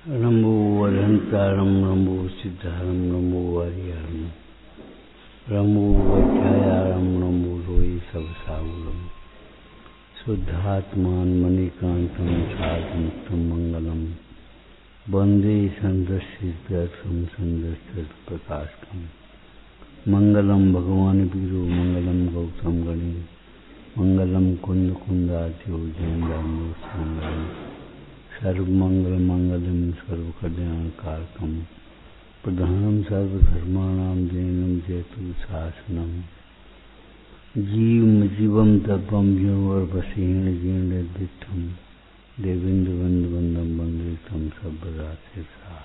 नमो वरहंतारं नमो सिद्धारं नमो वारियारं नमो वैख्यायारं नमो लोये सब सागरं शुद्धात्मान मणिकांतं साधमुक्तं मंगलम वंदे संदर्शितम संदर्शित प्रकाशकम मंगलम भगवान वीरो मंगलम गौतम गणे मंगलम कुंद कुंदाच्यो जयंदान्यो मंगलम सर्वमंगल मंगलम सर्वकल्याणकारकम प्रधानम सर्वधर्माणां जैनम जयतु शासनम जीवम तपम वसेण जीर्णदिठम देवेंद्र वंदम वंदितम सर्वराशेषा।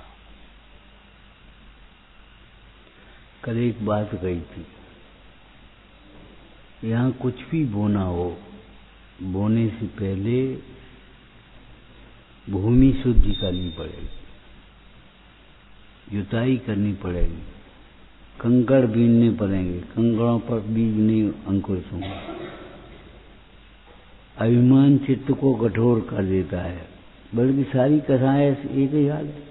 कल एक बात कही थी, यहाँ कुछ भी बोना हो, बोने से पहले भूमि शुद्धि करनी पड़ेगी, जुताई करनी पड़ेगी, कंकड़ बीनने पड़ेंगे, कंकड़ों पर बीज नहीं अंकुरित होंगे। अभिमान चित्त को कठोर कर देता है, बल्कि सारी कथाएं एक ही हाल है।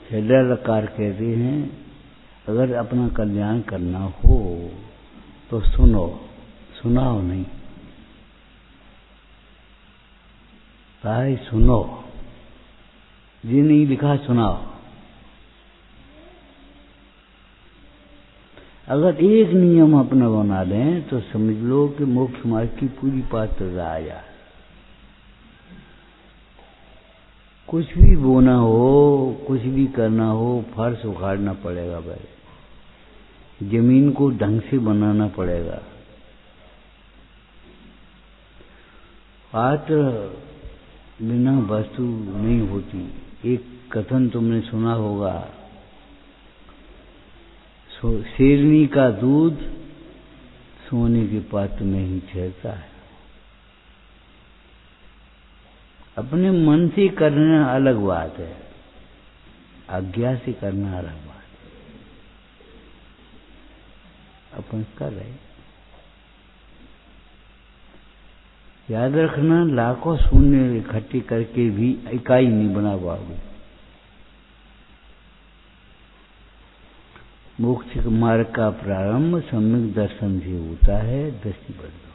शैलकार कहते हैं, अगर अपना कल्याण करना हो तो सुनो, सुनाओ नहीं, भाई सुनो, ये नहीं लिखा सुनाओ। अगर एक नियम अपना बना दें तो समझ लो कि मोक्ष मार्ग की पूरी पात्रता आ जाए। कुछ भी बोना हो, कुछ भी करना हो, फर्श उखाड़ना पड़ेगा भाई, जमीन को ढंग से बनाना पड़ेगा। पात्र बिना वस्तु नहीं होती। एक कथन तुमने सुना होगा, शेरनी का दूध सोने के पात्र में ही ठहरता है। अपने मन से करना अलग बात है, आज्ञा से करना अलग बात है। अपन कर रहे, याद रखना, लाखों शून्य इकट्ठी करके भी इकाई नहीं बना पाओगे। मोक्ष मार्ग का प्रारंभ सम्यक दर्शन से होता है। दृष्टि बदलो।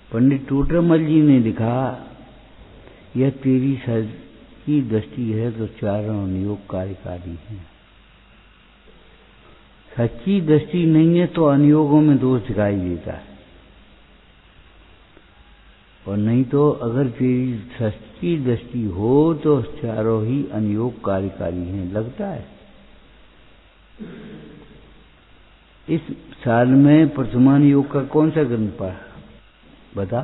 पंडित टोटरमल जी ने लिखा, यह तेरी सच्ची दृष्टि है तो चारों अनुयोग कार्यकारी है। सच्ची दृष्टि नहीं है तो अनुयोगों में दोष दिखाई देता है, और नहीं तो अगर तेरी सच्ची दृष्टि हो तो चारों ही अनुयोग कार्यकारी हैं। लगता है इस साल में प्रथमान योग का कौन सा ग्रंथ पढ़ा? बता,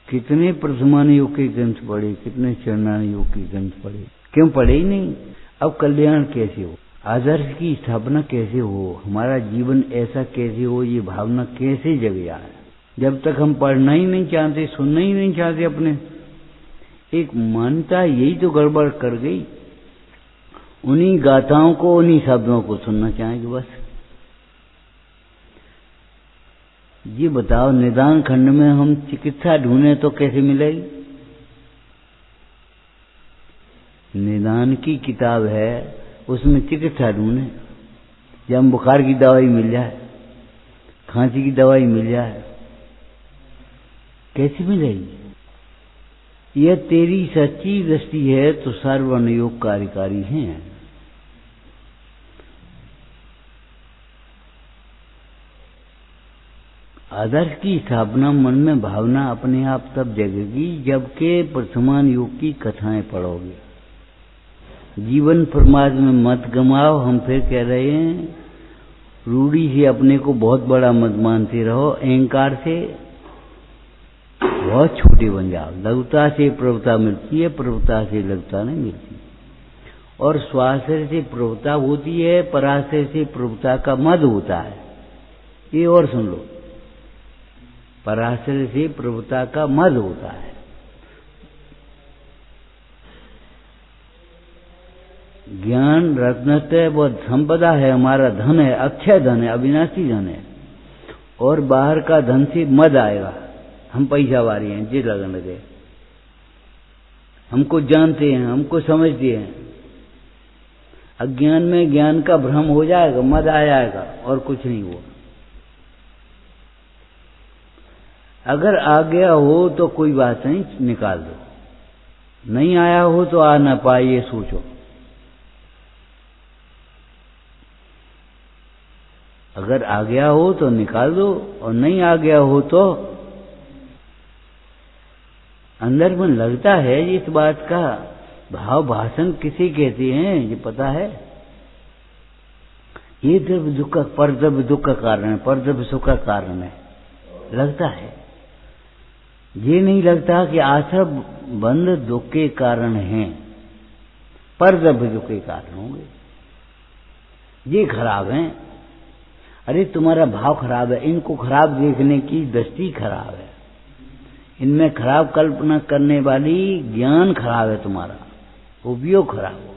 कितने प्रथमान योग के ग्रंथ पढ़े, कितने चरणान योग के ग्रंथ पढ़े? क्यों पढ़े ही नहीं? अब कल्याण कैसे हो, आदर्श की स्थापना कैसे हो, हमारा जीवन ऐसा कैसे हो, ये भावना कैसे जगे आए? जब तक हम पढ़ना ही नहीं चाहते, सुनना ही नहीं चाहते अपने, एक मान्यता यही तो गड़बड़ कर गई। उन्हीं गाथाओं को, उन्हीं शब्दों को सुनना चाहेंगे बस। ये बताओ, निदान खंड में हम चिकित्सा ढूंढे तो कैसे मिलेगी? निदान की किताब है, उसमें चिकित्सा ढूंढे, जब बुखार की दवाई मिल जाए, खांसी की दवाई मिल जाए, कैसी मिलेगी? यह तेरी सच्ची दृष्टि है तो सर्व अनुयोग कार्यकारी हैं। आदर्श की स्थापना मन में भावना अपने आप तब जगेगी जबकि प्रथमान योग की कथाएं पढ़ोगे। जीवन प्रमाद में मत गमाओ। हम फिर कह रहे हैं, रूढ़ी से अपने को बहुत बड़ा मत मानते रहो, अहंकार से बहुत छोटे बन जाओ। लघुता से प्रभुता मिलती है, प्रभुता से लघुता नहीं मिलती। और स्वाश्रय से प्रभुता होती है, पराश्रय से प्रभुता का मद होता है। ये और सुन लो, पराश्रय से प्रभुता का मद होता है। ज्ञान रत्नत्व वो संपदा है, हमारा धन है, अक्षय धन है, अविनाशी धन है। और बाहर का धन से मद आएगा, हम पैसा वारी हैं, जी लगन लगे। हमको जानते हैं, हमको समझते हैं। अज्ञान में ज्ञान का भ्रम हो जाएगा, मद आ जाएगा और कुछ नहीं हुआ। अगर आ गया हो तो कोई बात नहीं, निकाल दो, नहीं आया हो तो आ ना पाए ये सोचो। अगर आ गया हो तो निकाल दो और नहीं आ गया हो तो अंदर में लगता है इस बात का भाव भाषण किसे कहते हैं ये पता है? ये द्रव्य दुख का, परद्रव्य दुख का कारण है, परद्रव्य सुख का कारण है, लगता है। ये नहीं लगता कि आश्रय बंध दुख के कारण हैं, परद्रव्य दुख के कारण होंगे। ये खराब है। अरे तुम्हारा भाव खराब है, इनको खराब देखने की दृष्टि खराब है, इनमें खराब कल्पना करने वाली ज्ञान खराब है, तुम्हारा उपयोग खराब हो।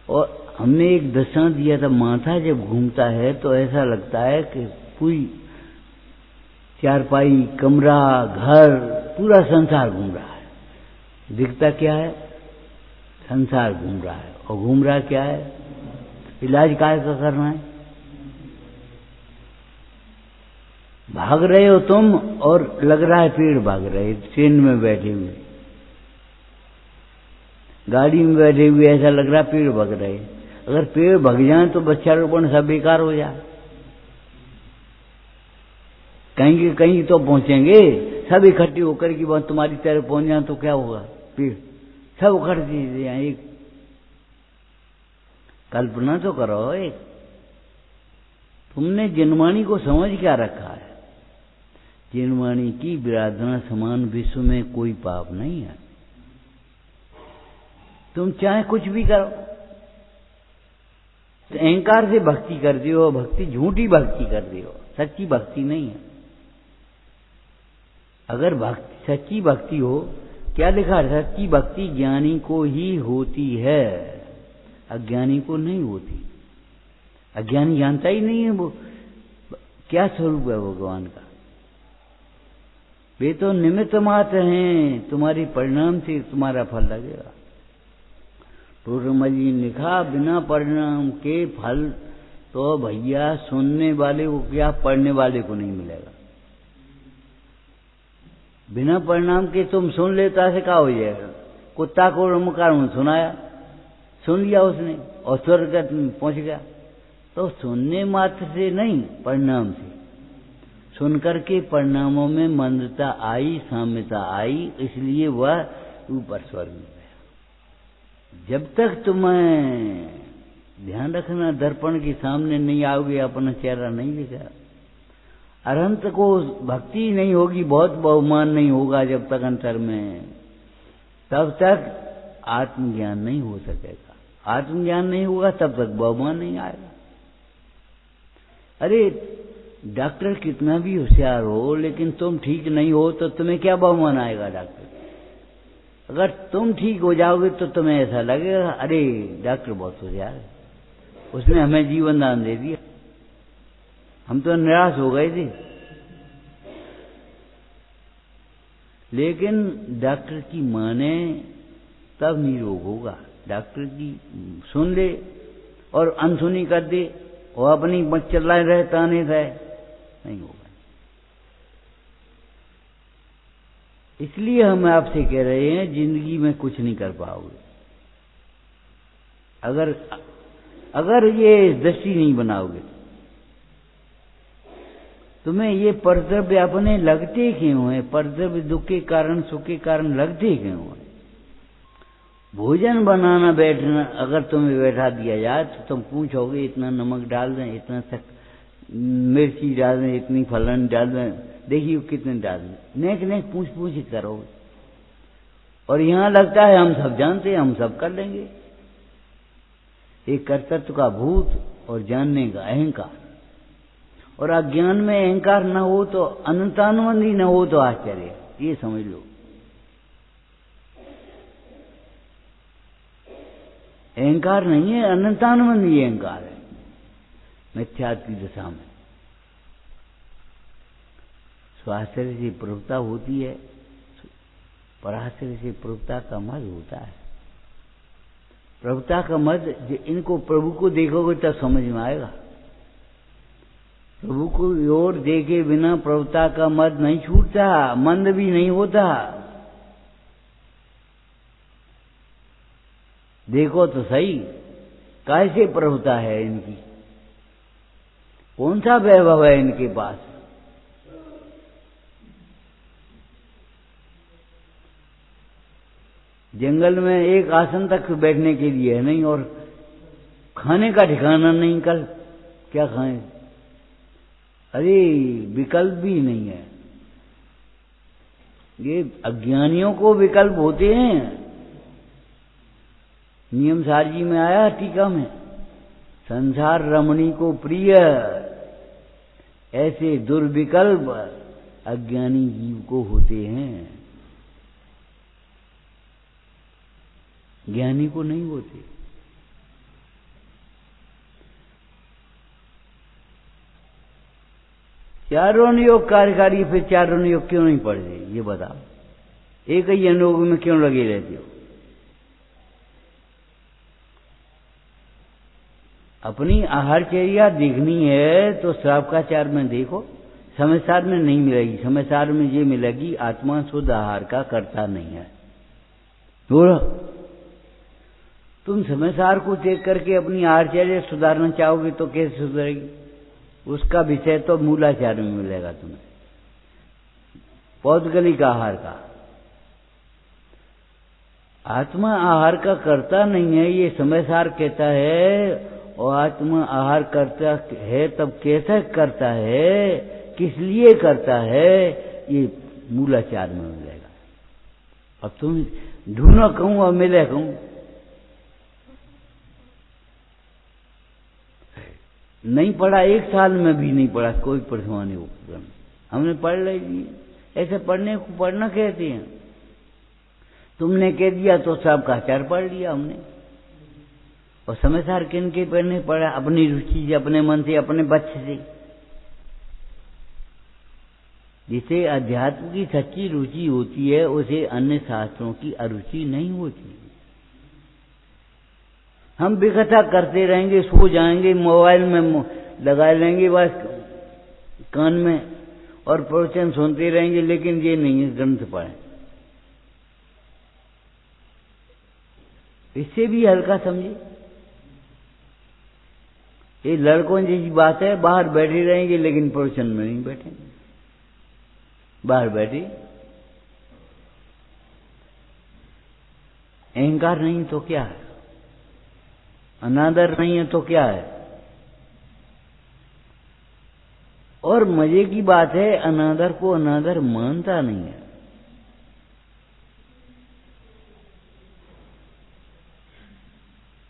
और हमने एक दर्शन दिया था, माथा जब घूमता है तो ऐसा लगता है कि पूरी चारपाई, कमरा, घर, पूरा संसार घूम रहा है। दिखता क्या है? संसार घूम रहा है। और घूम रहा क्या है? इलाज काय का करना है? भाग रहे हो तुम और लग रहा है पेड़ भाग रहे, ट्रेन में बैठे हुए, गाड़ी में बैठे हुए ऐसा लग रहा है पेड़ भाग रहे। अगर पेड़ भाग जाए तो वृक्षारोपण सब बेकार हो जाए। कहीं कहीं तो पहुंचेंगे, सब इकट्ठे होकर की बात तुम्हारी तरफ पहुंच जाए तो क्या होगा? पेड़ सब इकट्ठे जाए। एक कल्पना तो करो, एक तुमने जिनवाणी को समझ क्या रखा है? जिनवाणी की विराधना समान विश्व में कोई पाप नहीं है। तुम चाहे कुछ भी करो, तो अहंकार से भक्ति करते हो, भक्ति झूठी भक्ति करते हो, सच्ची भक्ति नहीं है। अगर भक्ति सच्ची भक्ति हो, क्या लिखा है? सच्ची भक्ति ज्ञानी को ही होती है, अज्ञानी को नहीं होती। अज्ञानी जानता ही नहीं है वो क्या स्वरूप है भगवान का। वे तो निमित्त मात्र हैं, तुम्हारी परिणाम से तुम्हारा फल लगेगा। टोटमल जी ने लिखा, बिना परिणाम के फल तो भैया सुनने वाले को क्या, पढ़ने वाले को नहीं मिलेगा। बिना परिणाम के तुम सुन लेता से क्या हो जाएगा? कुत्ता को रमकार सुनाया, सुन लिया उसने और स्वर्ग पहुंच गया। तो सुनने मात्र से नहीं, परिणाम से सुनकर के परिणामों में मंदता आई, साम्यता आई, इसलिए वह ऊपर स्वर्ग में गया। जब तक तुम्हें ध्यान रखना, दर्पण के सामने नहीं आओगे, अपना चेहरा नहीं दिखा, अनंत को भक्ति नहीं होगी, बहुत बहुमान नहीं होगा जब तक अंतर में, तब तक आत्मज्ञान नहीं हो सकेगा। आत्मज्ञान नहीं होगा तब तक बहुमान नहीं आएगा। अरे डॉक्टर कितना भी होशियार हो, लेकिन तुम ठीक नहीं हो तो तुम्हें क्या बहुमान आएगा? डॉक्टर, अगर तुम ठीक हो जाओगे तो तुम्हें ऐसा लगेगा अरे डॉक्टर बहुत होशियार है, उसने हमें जीवन दान दे दिया, हम तो निराश हो गए थे। लेकिन डॉक्टर की माने तब निरोग होगा। डॉक्टर की सुन ले और अनसुनी कर दे और अपनी मत चलाए रहे, ताने रहे, नहीं होगा। इसलिए हम आपसे कह रहे हैं, जिंदगी में कुछ नहीं कर पाओगे अगर ये दृष्टि नहीं बनाओगे। तुम्हें ये परद्रव्य अपने लगते क्यों है? परद्रव्य दुख के कारण, सुख के कारण लगते क्यों है? भोजन बनाना बैठना अगर तुम्हें बैठा दिया जाए तो तुम पूछोगे इतना नमक डाल दें, इतना मिर्ची डाल दें, इतनी फलन डाल दें, देखिए कितने डाल दें, नेक नेक पूछ पूछ करोगे। और यहाँ लगता है हम सब जानते हैं, हम सब कर लेंगे। एक कर्तृत्व का भूत और जानने का अहंकार, और अज्ञान में अहंकार न हो तो, अनंतानुबंधी न हो तो आश्चर्य, ये समझ लो। अहंकार नहीं है, अनंतानुबंधी अहंकार है मिथ्यात्व की दशा में। स्वास्थ्य से प्रभुता होती है, पराश्रय से प्रभुता का मद होता है। प्रभुता का मद, इनको प्रभु को देखोगे तब समझ में आएगा। प्रभु को ओर देखे बिना प्रभुता का मद नहीं छूटता, मंद भी नहीं होता। देखो तो सही कैसे प्रभुता है इनकी, कौन सा वैभव है इनके पास। जंगल में एक आसन तक बैठने के लिए है नहीं, और खाने का ठिकाना नहीं, कल क्या खाएं। अरे विकल्प भी नहीं है। ये अज्ञानियों को विकल्प होते हैं। नियम सार जी में आया टीका में, संसार रमणी को प्रिय ऐसे दुर्विकल्प अज्ञानी जीव को होते हैं, ज्ञानी को नहीं होते। चारों योग कार्यकारी, फिर चारों योग क्यों नहीं पढ़ते ये बताओ। एक ही अनुयोग में क्यों लगे रहते हो। अपनी आहारचर्या देखनी है तो श्रावकाचार में देखो, समयसार में नहीं मिलेगी। समयसार में ये मिलेगी आत्मा शुद्ध आहार का करता नहीं है। बोलो, तुम समयसार को चेक करके अपनी आहारचर्या सुधारना चाहोगे तो कैसे सुधरेगी। उसका विषय तो मूलाचार में मिलेगा तुम्हें, पौद्गलिक आहार का। आत्मा आहार का करता नहीं है ये समयसार कहता है, और आत्मा आहार करता है तब कैसे करता है, किस लिए करता है, ये मूलाचार में मिलेगा। अब तुम ढूंढो कहूं और मिले कहूं, नहीं पढ़ा, एक साल में भी नहीं पढ़ा कोई परसवानी उपक्रम, हमने पढ़ ली। ऐसे पढ़ने को पढ़ना कहते हैं। तुमने कह दिया तो सबका आचार पढ़ लिया हमने। और समयसार किन के पढ़ने पड़ा, अपनी रुचि से, अपने मन से, अपने बच्चे से। जिसे अध्यात्म की सच्ची रुचि होती है उसे अन्य शास्त्रों की अरुचि नहीं होती। हम बेखता करते रहेंगे, सो जाएंगे, मोबाइल में लगा लेंगे बस कान में, और प्रवचन सुनते रहेंगे, लेकिन ये नहीं है ग्रंथ पढ़ें। इससे भी हल्का समझे। ये लड़कों जैसी बात है, बाहर बैठे रहेंगे लेकिन प्रवचन में नहीं बैठेंगे। बाहर बैठे, अहंकार नहीं तो क्या है, अनादर नहीं है तो क्या है। और मजे की बात है, अनादर को अनादर मानता नहीं है।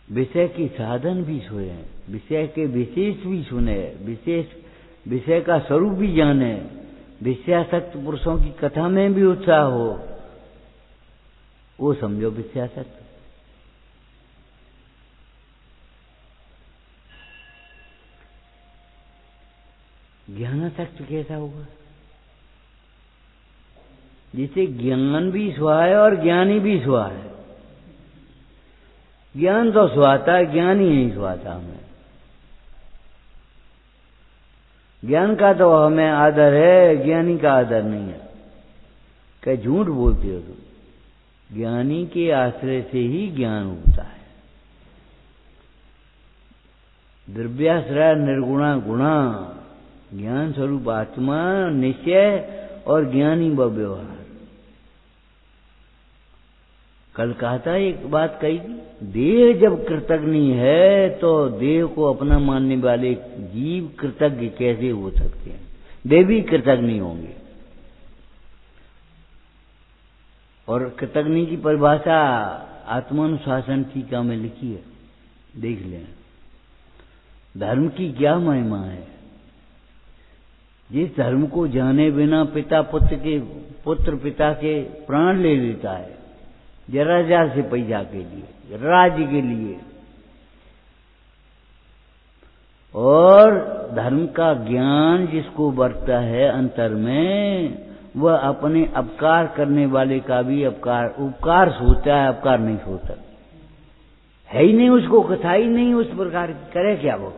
विषय की साधन भी सुने, विषय के विशेष भी सुने, विषय का स्वरूप भी जाने, विषयासक्त पुरुषों की कथा में भी उत्साह हो, वो समझो विषयासक्त। ज्ञानासक्त कैसा होगा, जिसे ज्ञान भी सुहा है और ज्ञानी भी सुहा है। ज्ञान तो सुहाता है, ज्ञान ही नहीं सुहाता हमें। ज्ञान का तो हमें आदर है, ज्ञानी का आदर नहीं है। क्या झूठ बोलते हो तुम। ज्ञानी के आश्रय से ही ज्ञान होता है। द्रव्याश्रय निर्गुणा गुणा, ज्ञान स्वरूप आत्मा निश्चय और ज्ञानी व व्यवहार। कल कहा था, एक बात कही थी, देह जब कृतज्ञ है तो देह को अपना मानने वाले जीव कृतज्ञ कैसे हो सकते हैं। वे भी कृतज्ञ होंगे। और कृतज्ञ की परिभाषा आत्मानुशासन टीका में लिखी है, देख लें। धर्म की क्या महिमा है। जिस धर्म को जाने बिना पुत्र पिता के प्राण ले लेता है, जरा से पैसा के लिए, राज्य के लिए, और धर्म का ज्ञान जिसको बरता है अंतर में, वह अपने अपकार करने वाले का भी उपकार सोचता है, अपकार नहीं सोचता। है ही नहीं, उसको कथा ही नहीं उस प्रकार की, करे क्या वो।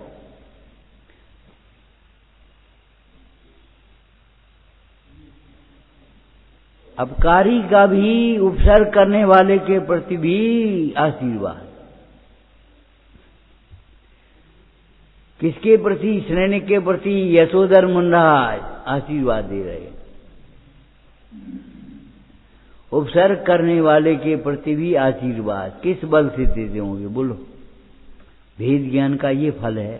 अपकारी का भी उपसर्ग करने वाले के प्रति भी आशीर्वाद। किसके प्रति? श्रेणी के प्रति यशोधर मुंडाज आशीर्वाद दे रहे। उपसर्ग करने वाले के प्रति भी आशीर्वाद। किस बल से देते होंगे बोलो? भेद ज्ञान का ये फल है।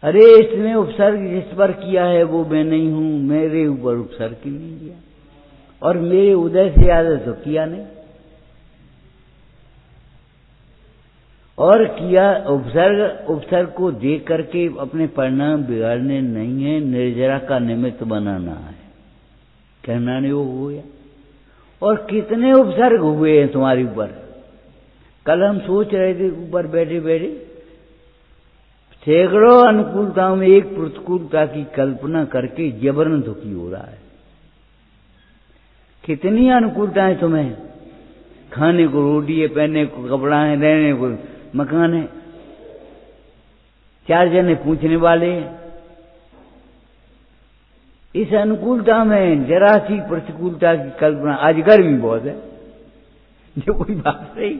अरे इसने उपसर्ग जिस पर किया है वो मैं नहीं हूं, मेरे ऊपर उपसर्ग क्यों नहीं किया? और मेरे उदय से ज्यादा तो किया नहीं। और किया उपसर्ग को देख करके अपने परिणाम बिगाड़ने नहीं है, निर्जरा का निमित्त बनाना है। कहना नहीं वो हो गया। और कितने उपसर्ग हुए हैं तुम्हारे ऊपर। कल हम सोच रहे थे ऊपर बैठे बैठे, सैकड़ों अनुकूलताओं में एक प्रतिकूलता की कल्पना करके जबरन दुखी हो रहा है। कितनी अनुकूलताएं तुम्हें, खाने को रोटी है, पहनने को कपड़ा है, रहने को मकान है, 4 जने पूछने वाले हैं। इस अनुकूलता में जरा सी प्रतिकूलता की कल्पना। आज गर्मी बहुत है, जो कोई बात नहीं।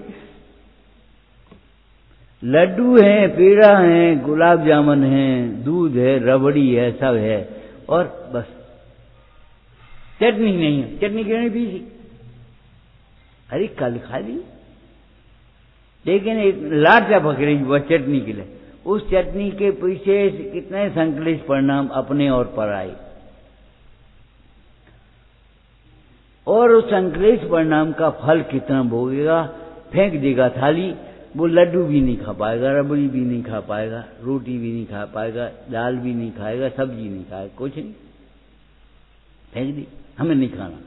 लड्डू हैं, पेड़ा है, गुलाब जामुन है, दूध है, रबड़ी है, सब है, और बस चटनी नहीं है। चटनी क्यों नहीं पीसी? अरे कल खा ली, लेकिन एक लाट पकड़ी वह चटनी के लिए। उस चटनी के पीछे कितने संकलित परिणाम अपने और पर आए, और उस संकलित परिणाम का फल कितना भोगेगा। फेंक देगा थाली, वो लड्डू भी नहीं खा पाएगा, रबड़ी भी नहीं खा पाएगा, रोटी भी नहीं खा पाएगा, दाल भी नहीं खाएगा, सब्जी नहीं खाएगा, कुछ नहीं, फेंक दी। हमें नहीं खाना।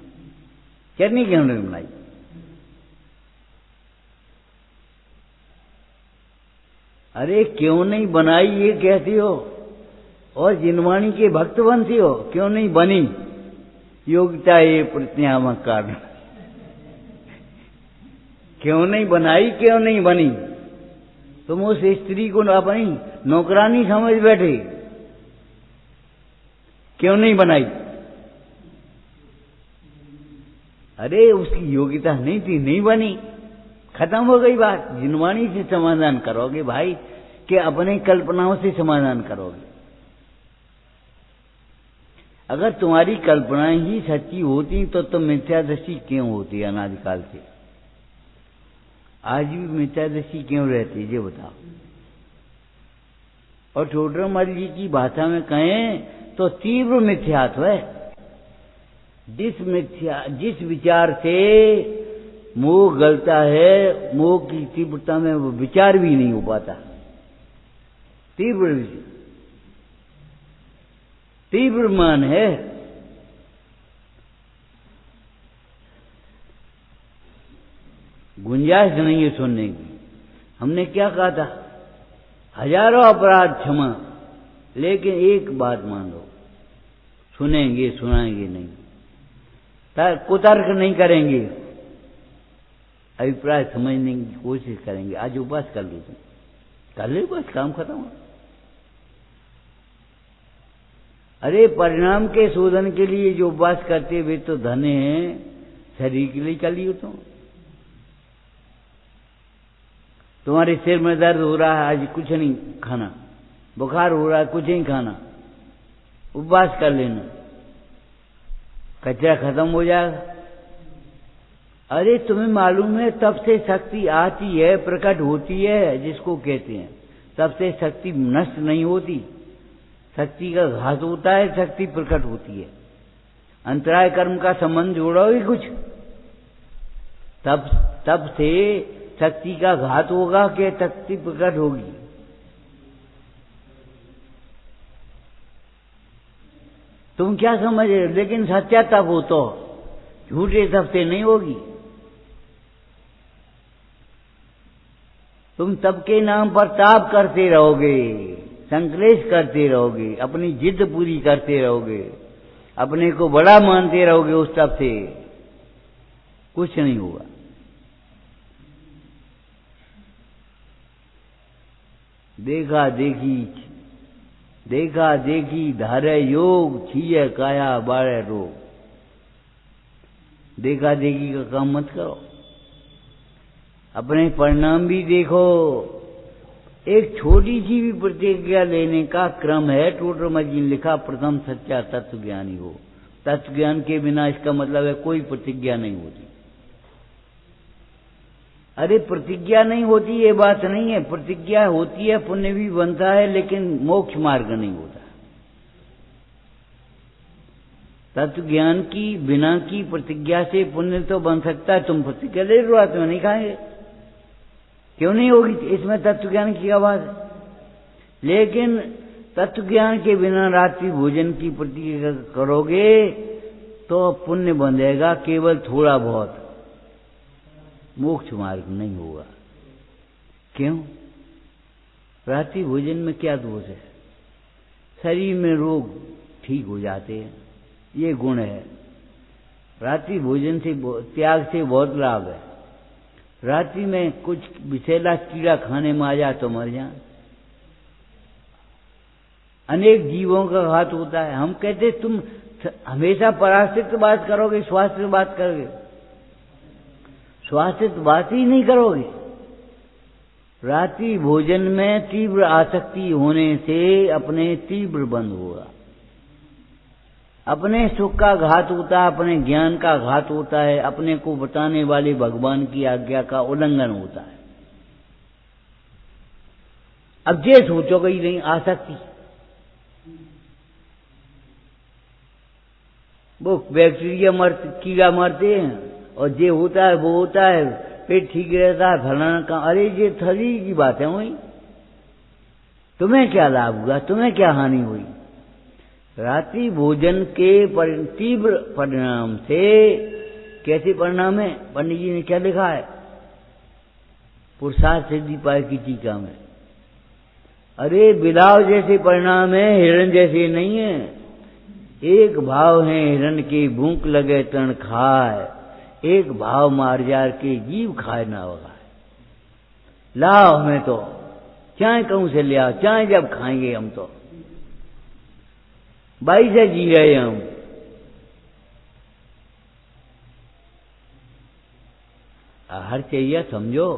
चटनी क्यों नहीं बनाई? अरे क्यों नहीं बनाई ये कहती हो, और जिनवाणी के भक्त बनती हो, क्यों नहीं बनी? योग्यता ये प्रतियामक कारण। क्यों नहीं बनाई, क्यों नहीं बनी? तुम उस स्त्री को अपनी नौकरानी समझ बैठे, क्यों नहीं बनाई? अरे उसकी योग्यता नहीं थी, नहीं बनी, खत्म हो गई बात। जिनवाणी से समाधान करोगे भाई, कि अपने कल्पनाओं से समाधान करोगे? अगर तुम्हारी कल्पनाएं ही सच्ची होती तो मिथ्यादृष्टि क्यों होती अनादिकाल से? आज भी मिथ्यादृष्टि क्यों रहती ये बताओ। और टोडरमल जी की भाषा में कहें तो तीव्र मिथ्यात्व है। जिस विचार से मोह गलता है, मोह की तीव्रता में वो विचार भी नहीं हो पाता। तीव्र मान है। गुंजाइश नहीं है सुनने की। हमने क्या कहा था? हजारों अपराध क्षमा, लेकिन एक बात मान लो, सुनेंगे सुनाएंगे नहीं, कुतर्क नहीं करेंगे, अभिप्राय समझने की कोशिश करेंगे। आज उपास कर लो, तुम कर ले, बस काम खत्म हो। अरे परिणाम के शोधन के लिए जो उपवास करते वे तो धन्य हैं, शरीर के लिए कर लियो। तुम्हारे सिर में दर्द हो रहा है, आज कुछ नहीं खाना, बुखार हो रहा है, कुछ नहीं खाना, उपवास कर लेना, कचरा खत्म हो जाएगा। अरे तुम्हें मालूम है तब से शक्ति आती है, प्रकट होती है, जिसको कहते हैं, तब से शक्ति नष्ट नहीं होती। शक्ति का घात होता है, शक्ति प्रकट होती है। अंतराय कर्म का संबंध जोड़ोगे कुछ, तब से शक्ति का घात होगा कि शक्ति प्रकट होगी। तुम क्या समझ रहे हो? लेकिन सच्चा तप हो तो झूठे तप से नहीं होगी। तुम तप के नाम पर ताप करते रहोगे, संक्लेश करते रहोगे, अपनी जिद पूरी करते रहोगे, अपने को बड़ा मानते रहोगे, उस तब से कुछ नहीं होगा। देखा देखी धारे योग, छिए काया बारे रोग। देखा देखी का काम मत करो, अपने परिणाम भी देखो। एक छोटी सी भी प्रतिज्ञा लेने का क्रम है। टोडरमल जी ने लिखा, प्रथम सच्चा तत्व ज्ञानी हो। तत्व ज्ञान के बिना इसका मतलब है कोई प्रतिज्ञा नहीं होती। अरे प्रतिज्ञा नहीं होती ये बात नहीं है, प्रतिज्ञा होती है, पुण्य भी बनता है, लेकिन मोक्ष मार्ग नहीं होता। तत्व ज्ञान की बिना की प्रतिज्ञा से पुण्य तो बन सकता है। तुम प्रतिज्ञा ले लो, रात में नहीं खाएंगे, क्यों नहीं होगी? इसमें तत्व ज्ञान की आवाज है। लेकिन तत्व ज्ञान के बिना रात्रि भोजन की प्रतिज्ञा करोगे तो पुण्य बंधेगा केवल थोड़ा बहुत, मोक्ष मार्ग नहीं होगा। क्यों? रात्रि भोजन में क्या दोष है? शरीर में रोग ठीक हो जाते हैं, ये गुण है। रात्रि भोजन से त्याग से बहुत लाभ है। रात्रि में कुछ विषैला कीड़ा खाने में आ जाए तो मर जाए। अनेक जीवों का घात होता है। हम कहते तुम हमेशा परास्तित्व बात करोगे, स्वास्थ्य बात करोगे, स्वास्थ्य बात ही नहीं करोगे। रात्रि भोजन में तीव्र आसक्ति होने से अपने तीव्र बंध होगा। अपने सुख का घात होता है, अपने ज्ञान का घात होता है, अपने को बताने वाले भगवान की आज्ञा का उल्लंघन होता है। अब ये सोचोगे ही नहीं, आसक्ति वो बैक्टीरिया कीड़ा मरते हैं और जे होता है वो होता है, पेट ठीक रहता है, फलाना का। अरे ये थली की बातें हुई, तुम्हें क्या लाभ हुआ, तुम्हें क्या हानि हुई? रात्रि भोजन के तीव्र परिणाम से, कैसे परिणाम है? पंडित जी ने क्या लिखा है पुरुषार्थ सिद्धि पाए की टीका में? अरे बिलाव जैसे परिणाम है, हिरण जैसे नहीं है। एक भाव है हिरण के, भूख लगे तण खाए, एक भाव मार जार के जीव खाए ना होगा। लाओ हमें तो, चाहे कहूं से ले आओ, चाहे जब खाएंगे हम तो बाई से जी रहे हम। आहारचर्या समझो,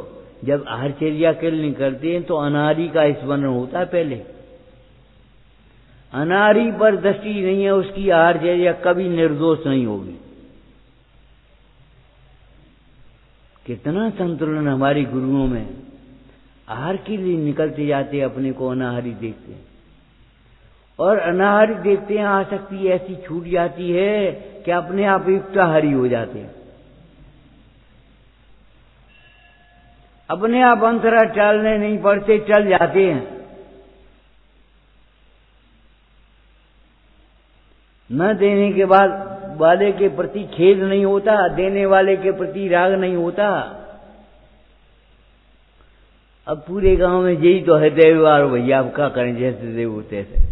जब आहारचर्या के लिए निकलते हैं तो अनारी का स्मरण होता है पहले। अनारी पर दृष्टि नहीं है उसकी, आहारचर्या कभी निर्दोष नहीं होगी। कितना संतुलन हमारी गुरुओं में। आहार के लिए निकलते जाते अपने को अनाहारी देखते हैं, और अनाहारी देखते हैं, आसक्ति ऐसी छूट जाती है कि अपने आप युक्ताहारी हो जाते हैं। अपने आप अंतरा टालने नहीं पड़ते, चल जाते हैं। न देने के बाद वाले के प्रति खेद नहीं होता, देने वाले के प्रति राग नहीं होता। अब पूरे गांव में यही तो है देववार, भैया अब क्या करें, जैसे देव तैसे।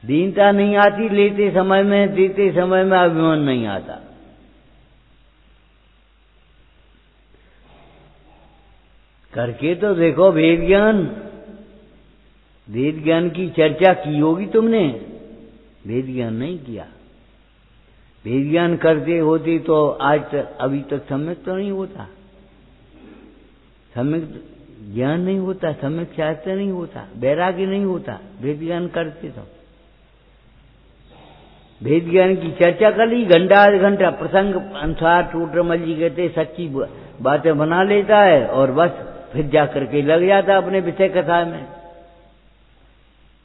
दीनता नहीं आती लेते समय में, देते समय में अभिमान नहीं आता। करके तो देखो वेद ज्ञान। वेद ज्ञान की चर्चा की होगी तुमने, वेद ज्ञान नहीं किया। वेद ज्ञान करते होते तो आज तक, अभी तक सम्यक तो नहीं होता, सम्यक ज्ञान नहीं होता, सम्यक शास्त्र नहीं होता, वैराग्य नहीं होता। वेद ज्ञान करते तो वेद ज्ञान की चर्चा कर ली, घंटा आध घंटा प्रसंग अनुसार टोडरमल जी कहते सच्ची बातें बना लेता है और बस फिर जा करके लग जाता अपने विषय कथा में।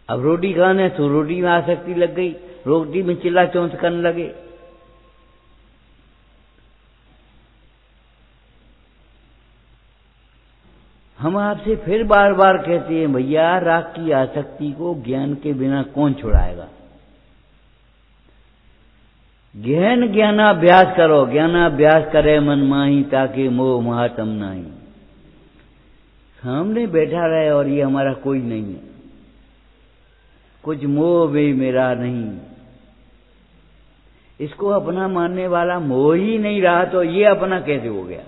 अब रोटी खाने तो रोटी में आसक्ति लग गई, रोटी में चिल्ला चौंध करने लगे। हम आपसे फिर बार बार कहते हैं भैया, राग की आसक्ति को ज्ञान के बिना कौन छुड़ाएगा? गहन ज्ञानाभ्यास करो, ज्ञानाभ्यास करे मन माही, ताकि मोह महातम नाही। सामने बैठा रहे और ये हमारा कोई नहीं है, कुछ मोह भी मेरा नहीं, इसको अपना मानने वाला मोह ही नहीं रहा तो ये अपना कैसे हो गया?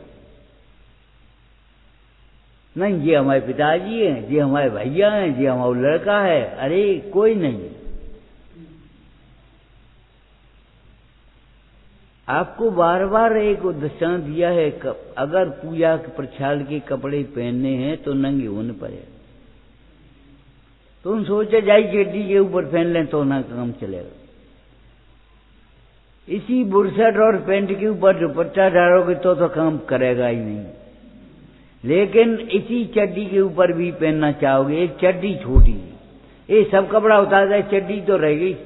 नहीं, ये हमारे पिताजी हैं, ये हमारे भैया हैं, ये हमारा लड़का है, अरे कोई नहीं। आपको बार बार एक दृष्टांत दिया है, अगर पूजा के प्रक्षाल के कपड़े पहनने हैं तो नंगे होने पड़े। तुम सोचे जाई चड्डी के ऊपर पहन लें तो ना काम चलेगा, इसी बुरशट और पैंट के ऊपर दुपट्टा डालोगे तो काम करेगा ही नहीं। लेकिन इसी चड्डी के ऊपर भी पहनना चाहोगे, एक चड्डी छोटी, ये सब कपड़ा उतार जाए चड्डी तो रह गई।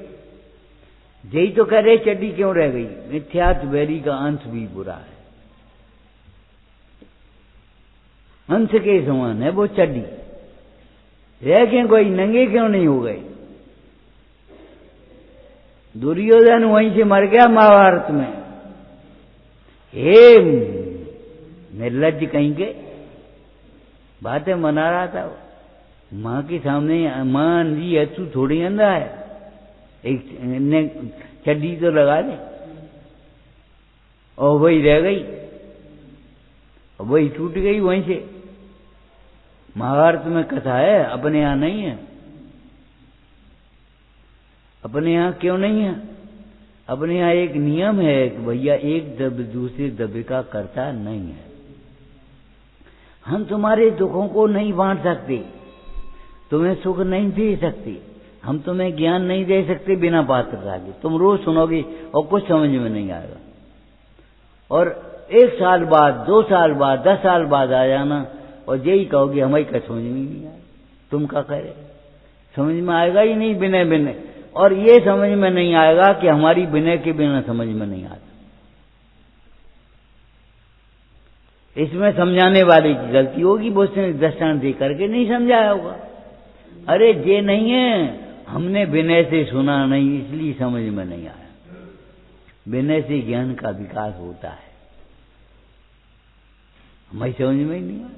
यही तो कह रहे चड्डी क्यों रह गई? मिथ्यात्व वैरी का अंश भी बुरा है, अंश के समान है वो चड्डी। रह के कोई नंगे क्यों नहीं हो गए? दुर्योधन वहीं से मर गया महाभारत में। हे निर्लज्ज कहीं के, बातें मना रहा था माँ के सामने। माँ अंधी है, तू थोड़ी अंधा है, एक ने चड्डी तो लगा दे, और वही रह गई, और वही टूट गई वहीं से। महाभारत में कथा है, अपने यहाँ नहीं है। अपने यहाँ क्यों नहीं है? अपने यहाँ एक नियम है कि भैया एक दब दूसरे दबे का करता नहीं है। हम तुम्हारे दुखों को नहीं बांट सकते, तुम्हें सुख नहीं दे सकते, हम तुम्हें ज्ञान नहीं दे सकते बिना पात्रता के। तुम रोज सुनोगे और कुछ समझ में नहीं आएगा, और 1 साल बाद 2 साल बाद 10 साल बाद आ जाना और यही कहोगे हमारी क्या समझ में नहीं आया। तुम क्या कह रहे? समझ में आएगा ही नहीं बिना बिना, और ये समझ में नहीं आएगा कि हमारी विनय के बिना समझ में नहीं आता। इसमें समझाने वाले की गलती होगी, वो उसने दृष्टांत दे करके नहीं समझाया होगा। अरे ये नहीं है, हमने विनय से सुना नहीं इसलिए समझ में नहीं आया। विनय से ज्ञान का विकास होता है, हमें समझ में ही नहीं आया।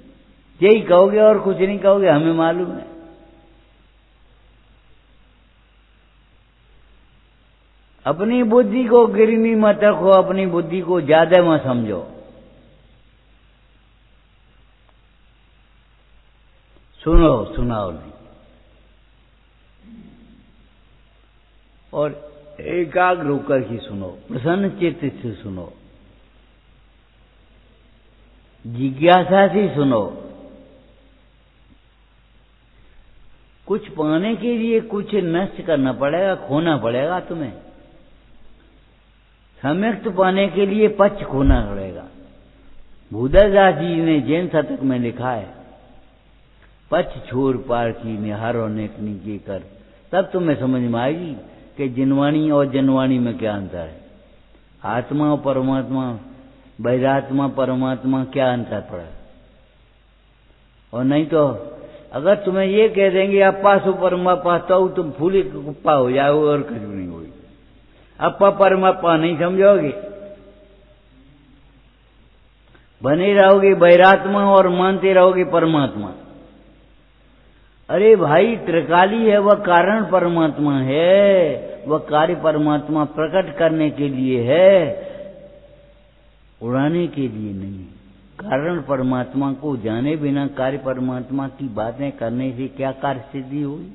यही कहोगे और कुछ नहीं कहोगे, हमें मालूम है। अपनी बुद्धि को गिरनी मत रखो, अपनी बुद्धि को ज्यादा मत समझो। सुनो, सुनाओ नहीं, और एकाग्र होकर ही सुनो, प्रसन्न चित्त से सुनो, जिज्ञासा से सुनो। कुछ पाने के लिए कुछ नष्ट करना पड़ेगा, खोना पड़ेगा तुम्हें। सम्यक्त पाने के लिए पक्ष खोना पड़ेगा। भूदरदास जी ने जैन शतक में लिखा है, पक्ष छोर पार की निहार और नेकनी के कर, तब तुम्हें समझ में आएगी कि जिनवाणी और जनवाणी में क्या अंतर है। आत्मा और परमात्मा, बहिरात्मा परमात्मा, क्या अंतर पड़ा। और नहीं तो अगर तुम्हें ये कह देंगे अप्पा सो परमात्मा, तो तुम फूले कुप्पा हो जाओगे और कुछ नहीं होगी। अप्पा परमात्मा नहीं समझोगे, बने रहोगे बहिरात्मा और मानते रहोगे परमात्मा। अरे भाई, त्रिकाली है, वह कारण परमात्मा है, वह कार्य परमात्मा प्रकट करने के लिए है, उड़ाने के लिए नहीं। कारण परमात्मा को जाने बिना कार्य परमात्मा की बातें करने से क्या कार्य सिद्धि हुई?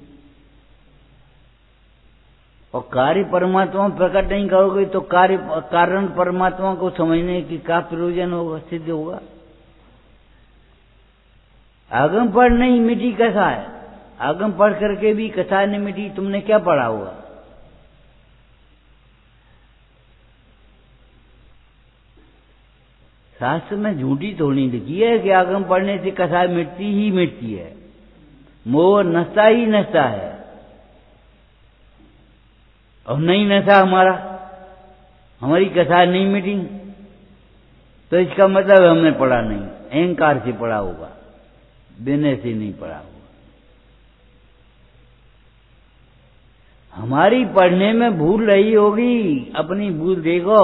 और कार्य परमात्मा प्रकट नहीं करोगे तो कारण परमात्मा को समझने की क्या प्रयोजन होगा, सिद्ध होगा? आगम पढ़ नहीं मिटी कथा है, आगम पढ़ करके भी कथा नहीं मिटी, तुमने क्या पढ़ा होगा? शास्त्र में झूठी थोड़ी लिखी है कि आगम पढ़ने से कथा मिटती ही मिटती है, मोह नशा ही नशा है। और नहीं नशा हमारा, हमारी कथा नहीं मिटी, तो इसका मतलब हमने पढ़ा नहीं, अहंकार से पढ़ा होगा, विनय से नहीं पढ़ा होगा। हमारी पढ़ने में भूल रही होगी, अपनी भूल देखो,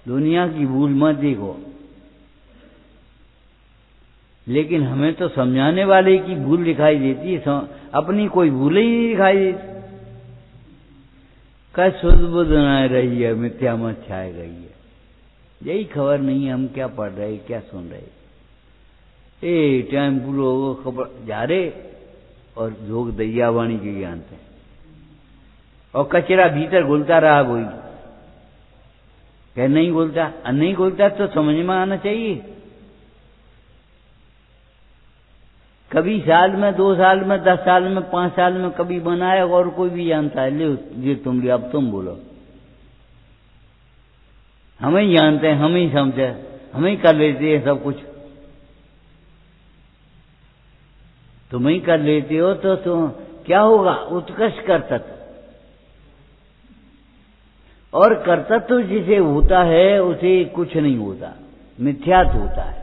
दुनिया की भूल मत देखो। लेकिन हमें तो समझाने वाले की भूल दिखाई देती है, अपनी कोई भूल ही नहीं दिखाई देती। कल शुद्ध बुद्ध न रही है, मिथ्या मत छाए गई है, यही खबर नहीं है हम क्या पढ़ रहे क्या सुन रहे। ए टाइम पूरा हो खबर जा रहे और लोग दैयावाणी के जानते हैं, और कचरा भीतर घुलता रहा वही कह नहीं घुलता, नहीं घुलता तो समझ में आना चाहिए। कभी साल में 2 साल में 10 साल में 5 साल में कभी बनाया और कोई भी जानता है। ले ये तुम ले, अब तुम बोलो। हम ही जानते हैं, हम ही समझे, हम ही कर लेते हैं सब कुछ। तुम ही कर लेते हो तो तुम क्या होगा? उत्कृष्ट कर्तव्य। और कर्तव्य जिसे होता है उसे कुछ नहीं होता, मिथ्यात्व होता है।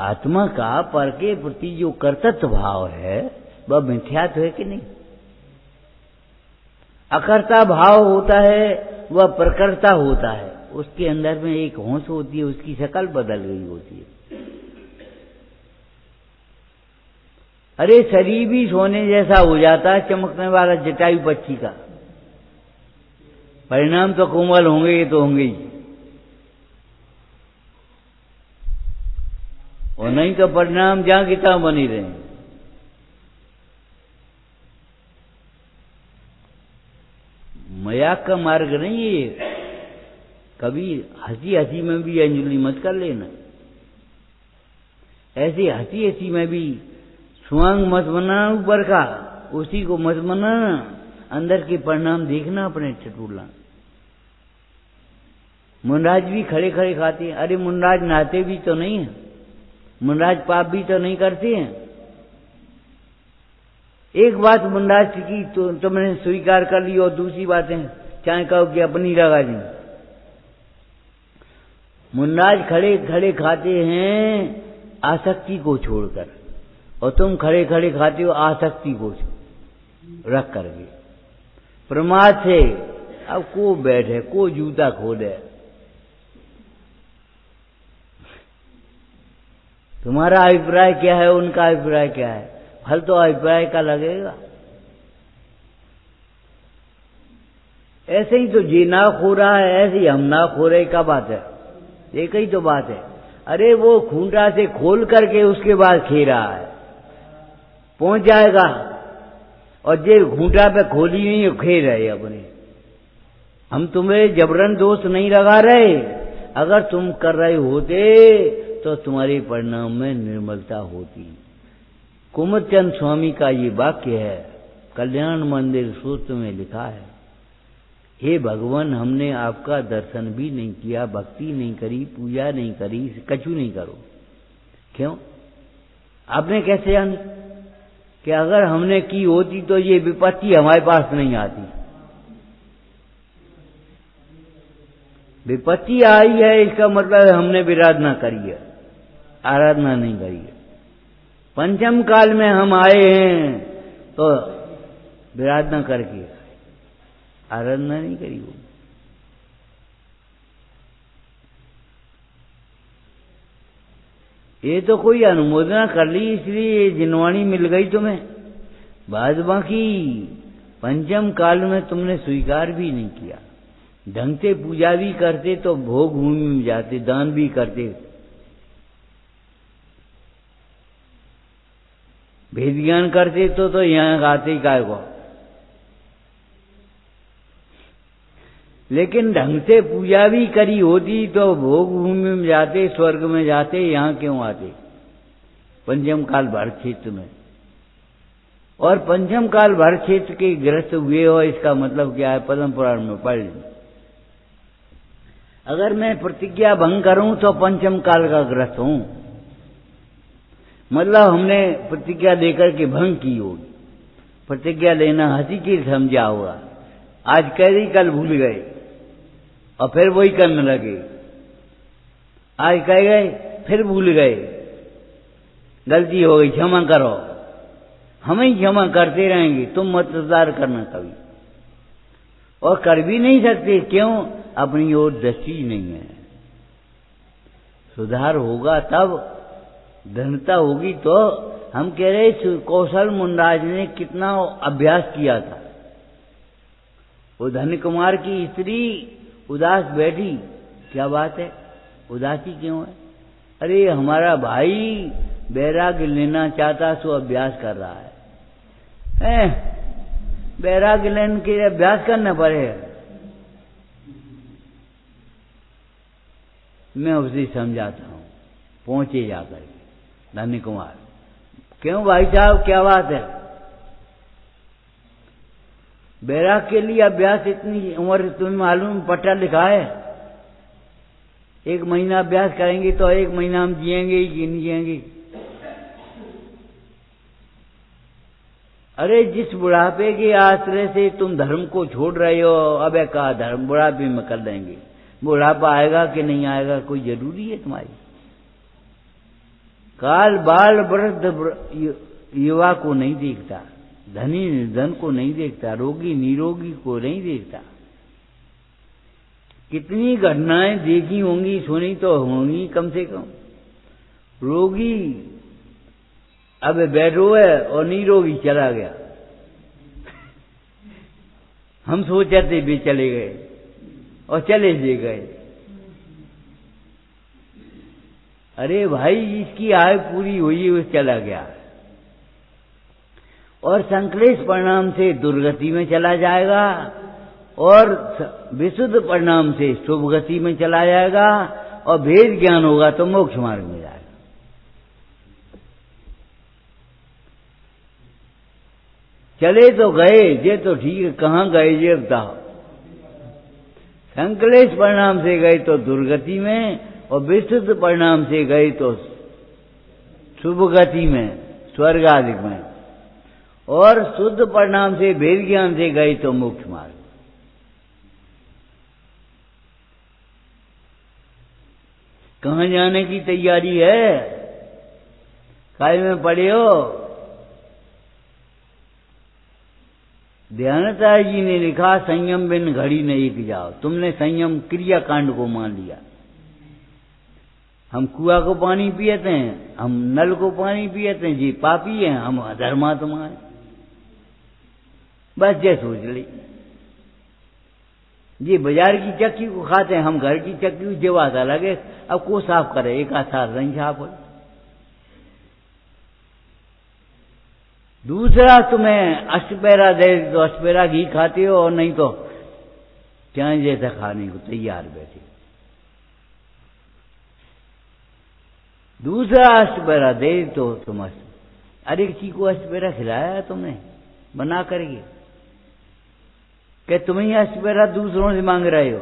आत्मा का पर के प्रति जो कर्तव्य भाव है वह मिथ्यात्व है कि नहीं? अकर्ता भाव होता है वह प्रकर्ता होता है, उसके अंदर में एक होश होती है, उसकी शक्ल बदल गई होती है। अरे शरीर भी सोने जैसा हो जाता है, चमकने वाला जटायु पक्षी का। परिणाम तो कोमल होंगे, ये तो होंगे ही, और नहीं तो परिणाम जहां की तहां बनी रहे। मजाक का मार्ग नहीं है ये। कभी हंसी हंसी में भी अंजलि मत कर लेना, ऐसी हंसी हंसी में भी स्वांग मत बनाना ऊपर का, उसी को मत बनाना, अंदर के परिणाम देखना अपने चटुला। मुनराज भी खड़े खड़े खाते हैं। अरे मुनराज नहाते भी तो नहीं है, मुनराज पाप भी तो नहीं करते हैं। एक बात मुनराज की तो तुमने स्वीकार कर ली, और दूसरी बातें चाहे कहो कि अपनी लगा दी। मुनराज खड़े खड़े खाते हैं आसक्ति को छोड़कर, और तुम खड़े खड़े खाते हो आसक्ति को रख करके। प्रमाद से अब को बैठे, को जूता खोले। तुम्हारा अभिप्राय क्या है, उनका अभिप्राय क्या है, फल तो अभिप्राय का लगेगा। ऐसे ही तो जी ना खो रहा है, ऐसे ही हम ना खो रहे, क्या बात है? एक ही तो बात है। अरे वो खूंटा से खोल करके उसके बाद खे रहा है, पहुंच जाएगा, और जे खूंटा पे खोली नहीं खे रहे अपने। हम तुम्हें जबरन दोष नहीं लगा रहे, अगर तुम कर रहे होते तो तुम्हारे परिणाम में निर्मलता होती। कुमुदचंद स्वामी का ये वाक्य है, कल्याण मंदिर सूत्र में लिखा है, हे भगवान, हमने आपका दर्शन भी नहीं किया, भक्ति नहीं करी, पूजा नहीं करी, कछु नहीं करो। क्यों? आपने कैसे जानी कि अगर हमने की होती तो ये विपत्ति हमारे पास नहीं आती? विपत्ति आई है इसका मतलब हमने विराधना करी है, आराधना नहीं करी है। पंचम काल में हम आए हैं तो विराधना करके आराधना नहीं करी हो। ये तो कोई अनुमोदना कर ली इसलिए जिनवाणी मिल गई तुम्हें, बाद बाकी पंचम काल में तुमने स्वीकार भी नहीं किया। ढंग से पूजा भी करते तो भोग भूमि में जाते, दान भी करते, भेद ज्ञान करते तो यहां आते काय को। लेकिन ढंग से पूजा भी करी होती तो भोग भूमि में जाते, स्वर्ग में जाते, यहां क्यों आते? पंचम काल भर क्षेत्र में। और पंचम काल भर क्षेत्र के ग्रस्त हुए हो, इसका मतलब क्या है? पद्म पुराण में पढ़ ली। अगर मैं प्रतिज्ञा भंग करूं तो पंचम काल का ग्रस्त हूं, मतलब हमने प्रतिज्ञा लेकर के भंग की होगी। प्रतिज्ञा लेना हंसी की समझा होगा, आज कह दी कल भूल गए और फिर वही करने लगे। आज कह गए फिर भूल गए, गलती हो गई, क्षमा करो। हम ही क्षमा करते रहेंगे, तुम मत इंतजार करना कभी, और कर भी नहीं सकते। क्यों? अपनी ओर दृष्टि नहीं है। सुधार होगा तब, धन्यता होगी तो। हम कह रहे कौशल मुंडाज ने कितना अभ्यास किया था। वो धन्य कुमार की स्त्री उदास बैठी, क्या बात है, उदासी क्यों है? अरे हमारा भाई वैराग्य लेना चाहता, सो अभ्यास कर रहा है। वैराग्य लेने के लिए अभ्यास करना पड़ेगा। मैं उसे समझाता हूं, पहुंचे जाकर धन्य कुमार, क्यों भाई साहब क्या बात है? वैराग्य के लिए अभ्यास, इतनी उम्र तुम्हें मालूम पढ़ा लिखा है? 1 महीना अभ्यास करेंगे तो 1 महीना हम जिएंगे कि नहीं जिएंगे? अरे जिस बुढ़ापे के आश्रय से तुम धर्म को छोड़ रहे हो, अब कहा धर्म बुढ़ापे में कर देंगे। बुढ़ापा आएगा कि नहीं आएगा कोई जरूरी है तुम्हारी? काल बाल वृद्ध युवा को नहीं देखता, धनी निर्धन को नहीं देखता, रोगी निरोगी को नहीं देखता। कितनी घटनाएं देखी होंगी, सुनी तो होंगी कम से कम। रोगी अब बैठो है और निरोगी चला गया। हम सोचते भी चले गए और चले जे गए। अरे भाई इसकी आयु पूरी हुई, वो चला गया और संक्लेश परिणाम से दुर्गति में चला जाएगा और विशुद्ध परिणाम से शुभ गति में चला जाएगा और भेद ज्ञान होगा तो मोक्ष मार्ग में जाएगा। चले तो गए, ये तो ठीक है, कहाँ गए ये बताओ? संक्लेश परिणाम से गए तो दुर्गति में और विशुद्ध परिणाम से गए तो शुभ गति में, स्वर्ग आदि में, और शुद्ध परिणाम से भेद ज्ञान से गए तो मोक्ष मार्ग। कहाँ जाने की तैयारी है? काय में पड़े हो? ध्यानता जी ने लिखा, संयम बिन घड़ी नहीं एक जाओ। तुमने संयम क्रिया कांड को मान लिया। हम कुआ को पानी पियते हैं, हम नल को पानी पियते हैं, जी पापी हैं, हम धर्मात्मा हैं। बस ये सोच ली। जी बाजार की चक्की को खाते हैं, हम घर की चक्की को जेवाता लगे। अब को साफ करे, एक आसार नहीं साफ हो। दूसरा, तुम्हें अष्टपैरा दे तो अष्टपैरा घी खाते हो और नहीं तो चाय जैसा खाने को तैयार बैठे। दूसरा अष्टपैरा दे तो तुम अरे किसी को अष्टपैरा खिलाया है तुमने बना करके? क्या तुम ही अष्टपैरा दूसरों से मांग रहे हो?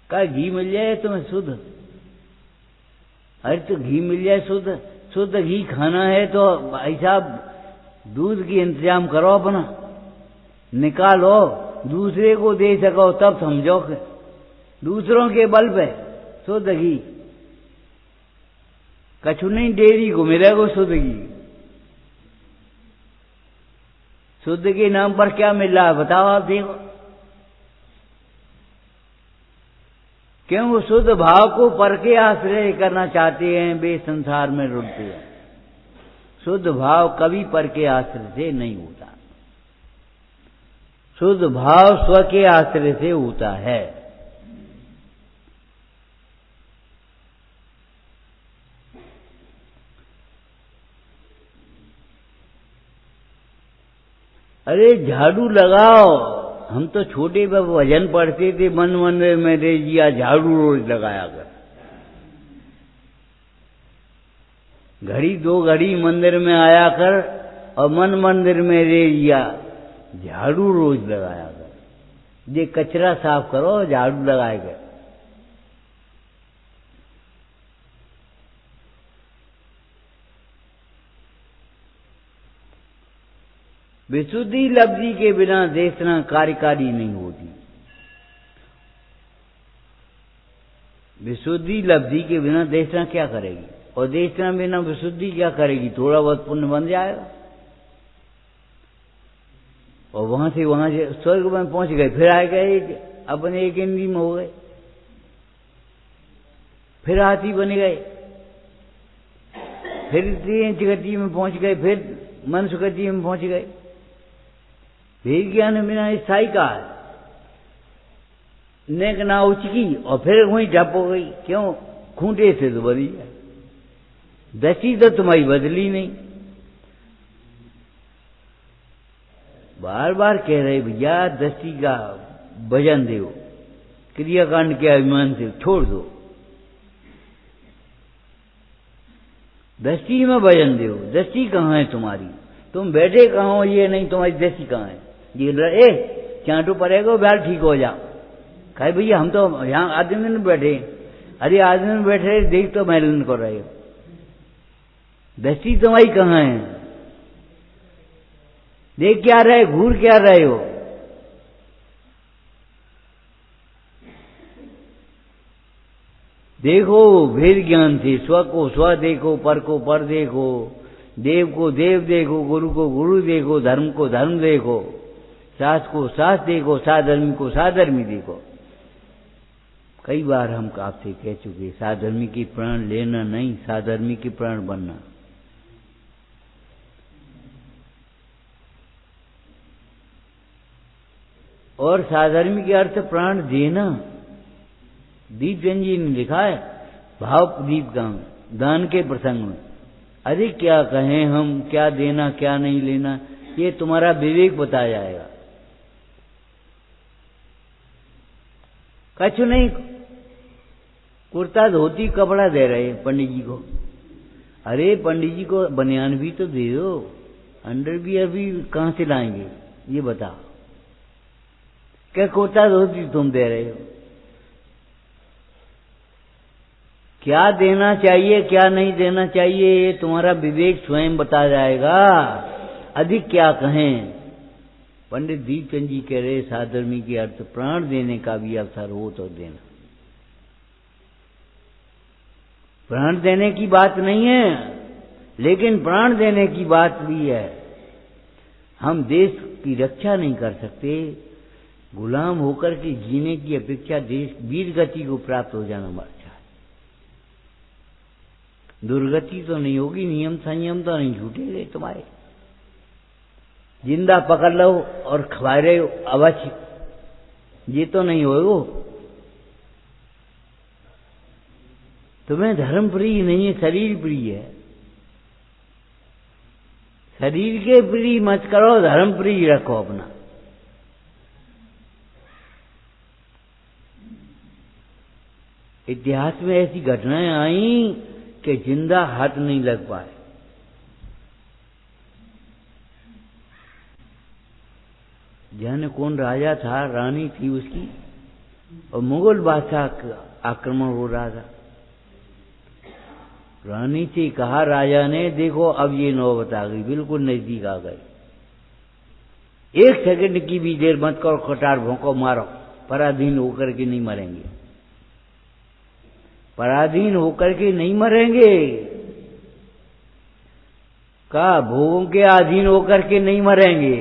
क्या घी मिल जाए तुम्हें शुद्ध? अरे तो घी मिल जाए शुद्ध, शुद्ध घी खाना है तो भाई साहब दूध की इंतजाम करो, अपना निकालो, दूसरे को दे सको तब समझो कि दूसरों के बल पे शुद्ध घी। कछु नहीं डेयरी को मिलेगा शुद्ध घी। शुद्ध के नाम पर क्या मिल रहा है बताओ आप देखो। क्यों शुद्ध भाव को पर के आश्रय करना चाहते हैं, वे संसार में रुलते हैं। शुद्ध भाव कभी पर के आश्रय से नहीं होता, शुद्ध भाव स्व के आश्रय से होता है। अरे झाड़ू लगाओ, हम तो छोटे पर भजन पढ़ते थे, मन मंदिर में रे जिया झाड़ू रोज लगाया कर। घड़ी 2 घड़ी मंदिर में आया कर और मन मंदिर में रे जिया झाड़ू रोज लगाया कर। ये कचरा साफ करो झाड़ू लगाए कर। विशुद्धि लब्धि के बिना देशना कार्यकारी नहीं होती। विशुद्धि लब्धि के बिना देशना क्या करेगी? और देशना बिना विशुद्धि क्या करेगी? थोड़ा बहुत पुण्य बन जाएगा और वहां से स्वर्ग में पहुंच गए, फिर आए गए अपने एक इंद्री में हो गए, फिर हाथी बन गए, फिर 3 गति में पहुंच गए, फिर मनुष्य गति में पहुंच गए। भेद ज्ञान बिना स्थायी का नेक ना उचकी और फिर वहीं ठप हो गई। क्यों? खूंटे से तो बनी है, दृष्टि तो तुम्हारी बदली नहीं। बार बार कह रहे भैया दृष्टि का भजन दो, क्रियाकांड के अभिमान से छोड़ दो, दृष्टि में भजन दो। दृष्टि कहाँ है तुम्हारी? तुम बैठे कहाँ हो ये नहीं, तुम्हारी दृष्टि कहाँ है? ये चांटू पड़ेगा बैल ठीक हो जा। कहे भैया हम तो यहाँ आदमी में बैठे। अरे आदमी में बैठे देख तो महलन कर रहे हो, दृष्टि तुम्हारी कहाँ है? देख क्या रहे, घूर क्या रहे हो? देखो भेद ज्ञान से, स्व को स्व देखो, पर को पर देखो, देव को देव देखो, गुरु को गुरु देखो, धर्म को धर्म देखो, सास को सास देखो, साधर्मी को साधर्मी देखो। कई बार हम आपसे कह चुके, साधर्मी की प्राण लेना नहीं, साधर्मी की प्राण बनना। और साधर्मी के अर्थ प्राण देना। दीपचंद जी ने लिखा है भाव दीप का दान के प्रसंग में, अरे क्या कहें हम, क्या देना क्या नहीं लेना, ये तुम्हारा विवेक बता जाएगा। कछु नहीं, कुर्ता धोती कपड़ा दे रहे पंडित जी को। अरे पंडित जी को बनियान भी तो दे दो, अंडरवियर भी कहां से लाएंगे ये बताओ? क्या कुर्ता धोती तुम दे रहे हो? क्या देना चाहिए क्या नहीं देना चाहिए ये तुम्हारा विवेक स्वयं बता जाएगा। अधिक क्या कहें? पंडित दीपचंद जी कह रहे साधर्मी के अर्थ प्राण देने का भी अवसर हो तो देना। प्राण देने की बात नहीं है, लेकिन प्राण देने की बात भी है। हम देश की रक्षा नहीं कर सकते, गुलाम होकर के जीने की अपेक्षा देश वीर गति को प्राप्त हो जाना अच्छा है। दुर्गति तो नहीं होगी, नियम संयम तो नहीं छूटेंगे तुम्हारे। जिंदा पकड़ लो और खवा रहे हो अवश्य, ये तो नहीं हो। तुम्हें धर्म प्रिय नहीं है, शरीर प्रिय है। शरीर के प्रिय मत करो, धर्म प्रिय रखो अपना। इतिहास में ऐसी घटनाएं आई कि जिंदा हाथ नहीं लग पाए। जाने कौन राजा था, रानी थी उसकी, और मुगल बादशाह का आक्रमण हो रहा था। रानी से कहा राजा ने, देखो अब ये नौबत आ गई, बिल्कुल नजदीक आ गई, 1 सेकंड की भी देर मत करो, कटार भौंको मारो, पराधीन होकर के नहीं मरेंगे, पराधीन होकर के नहीं मरेंगे। का भोगों के अधीन होकर के नहीं मरेंगे,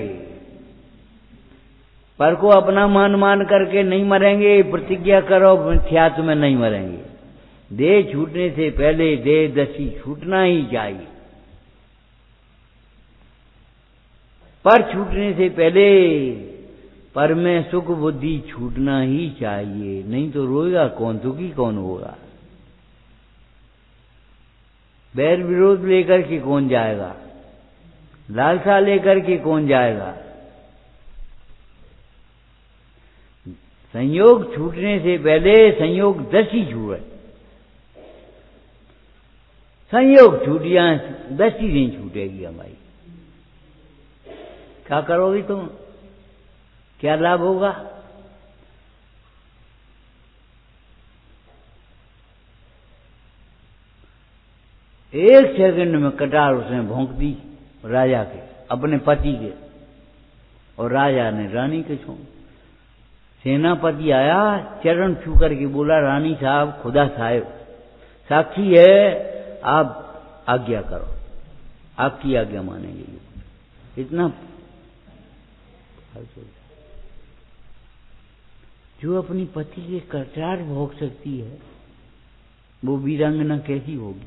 पर को अपना मान करके नहीं मरेंगे। प्रतिज्ञा करो मिथ्यात्व में नहीं मरेंगे। देह छूटने से पहले देह दशी छूटना ही चाहिए, पर छूटने से पहले पर में सुख बुद्धि छूटना ही चाहिए, नहीं तो रोएगा कौन, दुखी कौन होगा? बैर विरोध लेकर के कौन जाएगा? लालसा लेकर के कौन जाएगा? संयोग छूटने से पहले संयोग दशी छूटे। संयोग छूट जाए, दशी नहीं छूटेगी हमारी। क्या करोगी तुम? क्या लाभ होगा? एक सेकंड में कटार उसने भोंक दी राजा के, अपने पति के, और राजा ने रानी के छोड़। सेनापति आया, चरण छू करके बोला, रानी साहब, खुदा साहब साक्षी है, आप आज्ञा करो, आपकी आज्ञा मानेंगे। इतना जो अपनी पति के कटार भोग सकती है, वो वीरांगना कैसी होगी?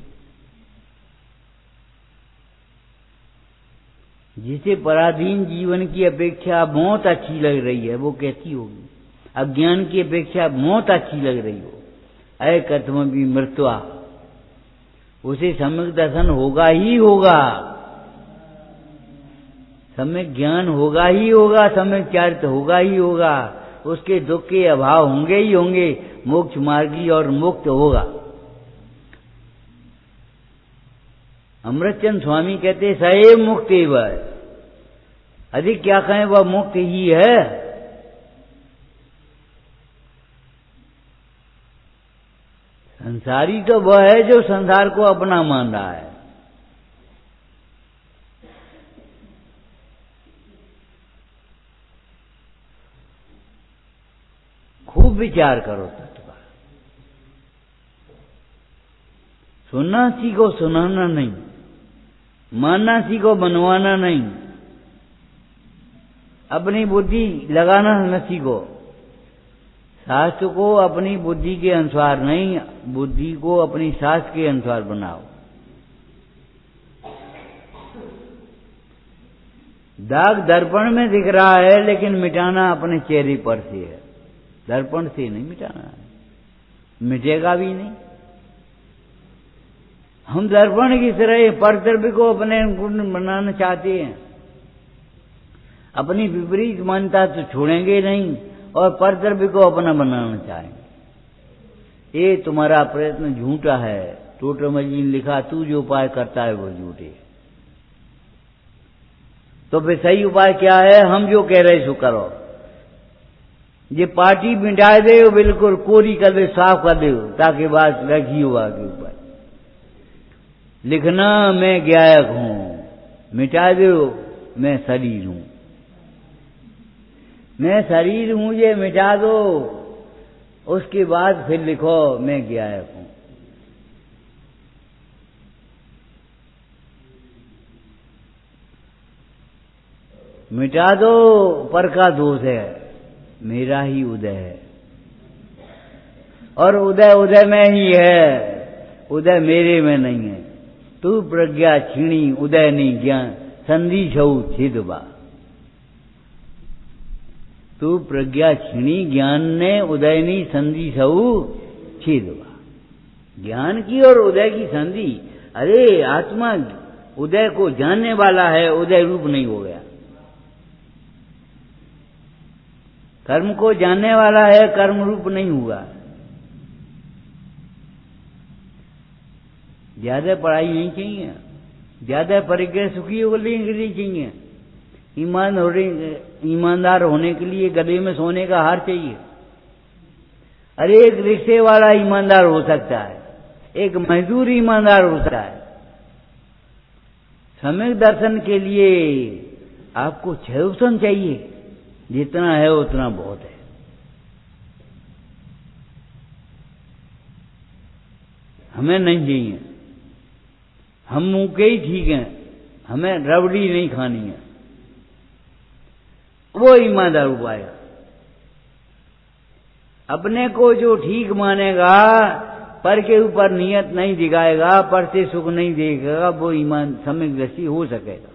जिसे पराधीन जीवन की अपेक्षा मौत अच्छी लग रही है, वो कैसी होगी? अज्ञान की अपेक्षा मौत अच्छी लग रही हो, अय कथम भी मृत्वा, उसे सम्यक दर्शन होगा ही होगा, सम्यक ज्ञान होगा ही होगा, सम्यक चरित्र होगा ही होगा, उसके दुख के अभाव होंगे ही होंगे, मोक्ष मार्गी और मुक्त होगा। अमृतचंद स्वामी कहते सएव मुक्त वह, अधिक क्या कहें, वह मुक्त ही है। संसारी तो वह है जो संसार को अपना मान रहा है। खूब विचार करो तत्व, सुनना सीखो, सुनाना नहीं, मानना सीखो, बनवाना नहीं, अपनी बुद्धि लगाना न सीखो, शास्त्र को अपनी बुद्धि के अनुसार नहीं, बुद्धि को अपनी शास्त्र के अनुसार बनाओ। दाग दर्पण में दिख रहा है, लेकिन मिटाना अपने चेहरे पर से है, दर्पण से नहीं मिटाना है, मिटेगा भी नहीं। हम दर्पण की तरह परद्रव्य को अपने गुण बनाना चाहते हैं, अपनी विपरीत मान्यता तो छोड़ेंगे नहीं और परद्रव्य को अपना बनाना चाहेंगे। ये तुम्हारा प्रयत्न झूठा है। टोटमजी ने लिखा, तू जो उपाय करता है वो झूठे। तो फिर सही उपाय क्या है? हम जो कह रहे सो करो। ये पार्टी मिटा दे, बिल्कुल कोरी कर दे, साफ कर दे, ताकि बात रखी हो आगे ऊपर। लिखना मैं गायक हूं, मिटा दो मैं शरीर हूं, मैं शरीर हूं, ये मिटा दो, उसके बाद फिर लिखो मैं गायक हूं। मिटा दो पर का दोष है, मेरा ही उदय है, और उदय उदय में ही है, उदय मेरे में नहीं है। तू प्रज्ञा छीणी उदय नहीं ज्ञान, संधि छऊ छिदबा। तू प्रज्ञा छीणी ज्ञान ने उदय नहीं, संधि छऊ छिदबा। ज्ञान की और उदय की संधि। अरे आत्मा उदय को जानने वाला है, उदय रूप नहीं हो गया। कर्म को जानने वाला है, कर्म रूप नहीं हुआ। ज्यादा पढ़ाई नहीं चाहिए, ज्यादा परिग्रह सुखी होने के लिए चाहिए। ईमानदार होने के लिए गले में सोने का हार चाहिए। अरे एक रिक्शे वाला ईमानदार हो सकता है, एक मजदूर ईमानदार हो सकता है। सम्यक दर्शन के लिए आपको 6 ऑप्शन चाहिए, जितना है उतना बहुत है। हमें नहीं चाहिए, हम मुंह के ही ठीक हैं, हमें रबड़ी नहीं खानी है, वो ईमानदार उपाय है। अपने को जो ठीक मानेगा, पर के ऊपर नियत नहीं दिखाएगा, पर से सुख नहीं देगा, वो ईमान सम्यक दृष्टि हो सकेगा।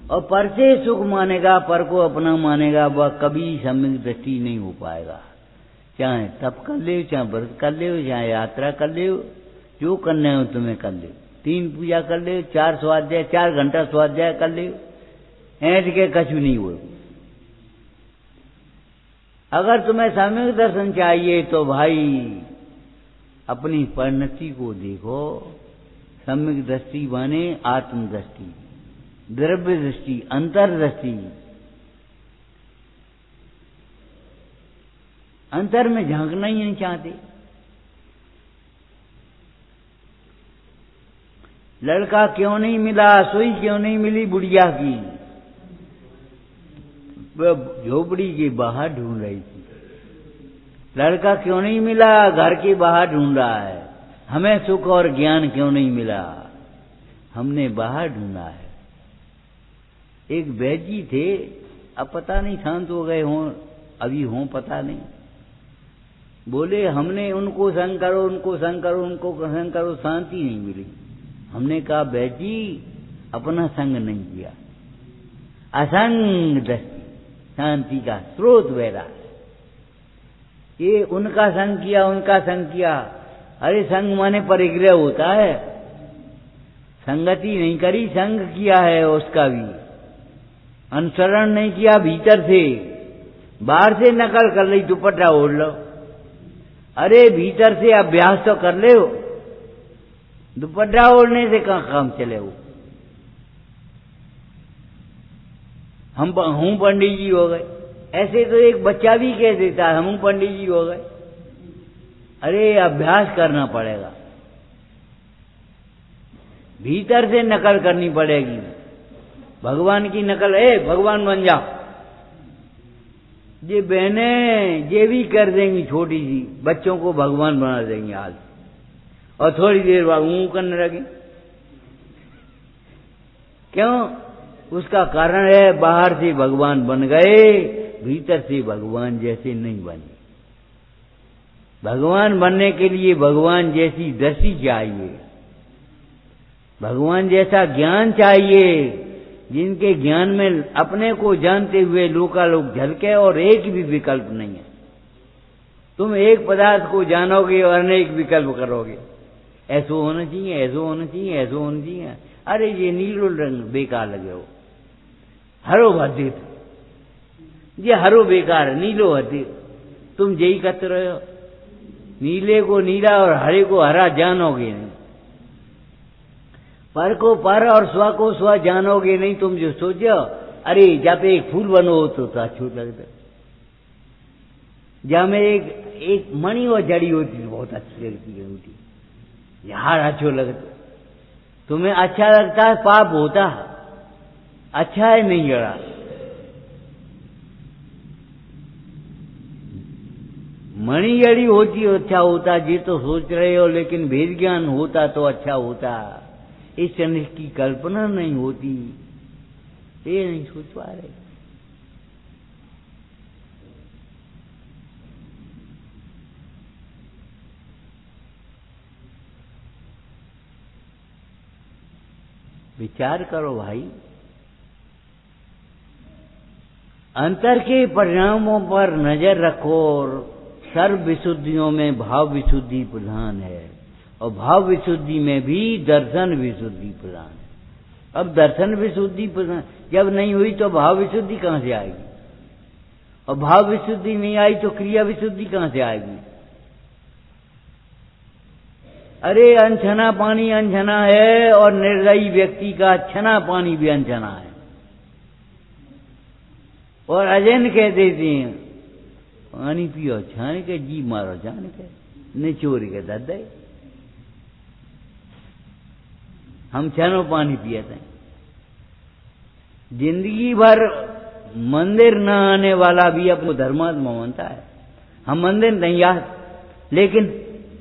और पर से सुख मानेगा, पर को अपना मानेगा, वह कभी सम्यक दृष्टि नहीं हो पाएगा। चाहे तप कर ले, चाहे व्रत कर ले, चाहे यात्रा कर ले, जो करना हो तुम्हें कर ले। 3 पूजा कर ले, 4 स्वाध्याय, 4 घंटा स्वाध्याय कर ले, ऐंठ के कछु नहीं हो। अगर तुम्हें सम्यक दर्शन चाहिए तो भाई अपनी परिणति को देखो। सम्यक दृष्टि माने आत्मदृष्टि, द्रव्य दृष्टि, अंतर्दृष्टि। अंतर में झांकना ही नहीं चाहते। लड़का क्यों नहीं मिला, सुई क्यों नहीं मिली बुढ़िया की? वह झोपड़ी के बाहर ढूंढ रही थी। लड़का क्यों नहीं मिला, घर के बाहर ढूंढ रहा है। हमें सुख और ज्ञान क्यों नहीं मिला, हमने बाहर ढूंढा है। एक वैद्य थे, अब पता नहीं शांत हो गए हों, अभी हों पता नहीं। बोले हमने उनको संग करो, उनको संग करो, उनको संग करो, शांति नहीं मिली। हमने कहा बैजी अपना संग नहीं किया, असंग दृष्टि शांति का स्रोत वैराग। ये उनका संग किया, उनका संग किया। अरे संग माने परिग्रह होता है, संगति नहीं करी, संग किया है उसका भी, अनुसरण नहीं किया भीतर से। बाहर से नकल कर ली, दुपट्टा ओढ़ लो। अरे भीतर से अभ्यास तो कर ले, दुपट्टा ओढ़ने से कहाँ काम चले। वो हम हूं पंडित जी हो गए, ऐसे तो एक बच्चा भी कह देता है हम पंडित जी हो गए। अरे अभ्यास करना पड़ेगा, भीतर से नकल करनी पड़ेगी। भगवान की नकल, भगवान बन जाओ, ये बहनें ये भी कर देंगी, छोटी सी बच्चों को भगवान बना देंगी आज, और थोड़ी देर बाद मुंह करने लगी। क्यों? उसका कारण है बाहर से भगवान बन गए, भीतर से भगवान जैसे नहीं बने। भगवान बनने के लिए भगवान जैसी दृष्टि चाहिए, भगवान जैसा ज्ञान चाहिए, जिनके ज्ञान में अपने को जानते हुए लोकालोक झलके और एक भी विकल्प नहीं है। तुम एक पदार्थ को जानोगे और अनेक विकल्प करोगे, ऐसा होना चाहिए, ऐसा होना चाहिए, ऐसा होना चाहिए। अरे ये नीलो रंग बेकार लगे हो, हरो भद्दे, ये हरो बेकार, नीलो भद्दे, तुम यही करते रहे हो। नीले को नीला और हरे को हरा जानोगे नहीं, पर को पर और स्व को स्व जानोगे नहीं। तुम जो सोचो अरे जहाँ पे एक फूल बनो तो अच्छा लगता, जहाँ में एक मणि और जड़ी होती तो बहुत अच्छी लगती है, होती यार अच्छा लगता। तुम्हें अच्छा लगता है, पाप होता, अच्छा है नहीं जड़ा। मणि जड़ी होती अच्छा होता, ये तो सोच रहे हो, लेकिन भेद ज्ञान होता तो अच्छा होता। इस चीज की कल्पना नहीं होती, ये नहीं सोच पा रहे। विचार करो भाई, अंतर के परिणामों पर नजर रखो। और सर्व विशुद्धियों में भाव विशुद्धि प्रधान है, और भाव विशुद्धि में भी दर्शन विशुद्धि प्रधान है। अब दर्शन विशुद्धि प्रधान जब नहीं हुई तो भाव विशुद्धि कहां से आएगी, और भाव विशुद्धि नहीं आई तो क्रिया विशुद्धि कहां से आएगी। अरे अनछना पानी अनछना है, और निर्दयी व्यक्ति का छना पानी भी अनछना है। और अजैन कह देते हैं पानी पियो छान के, जी मारो जान के, निचोरी के दादा हम छनो पानी पिए थे। जिंदगी भर मंदिर न आने वाला भी अपने धर्मात्मा मानता है। हम मंदिर नहीं यार, लेकिन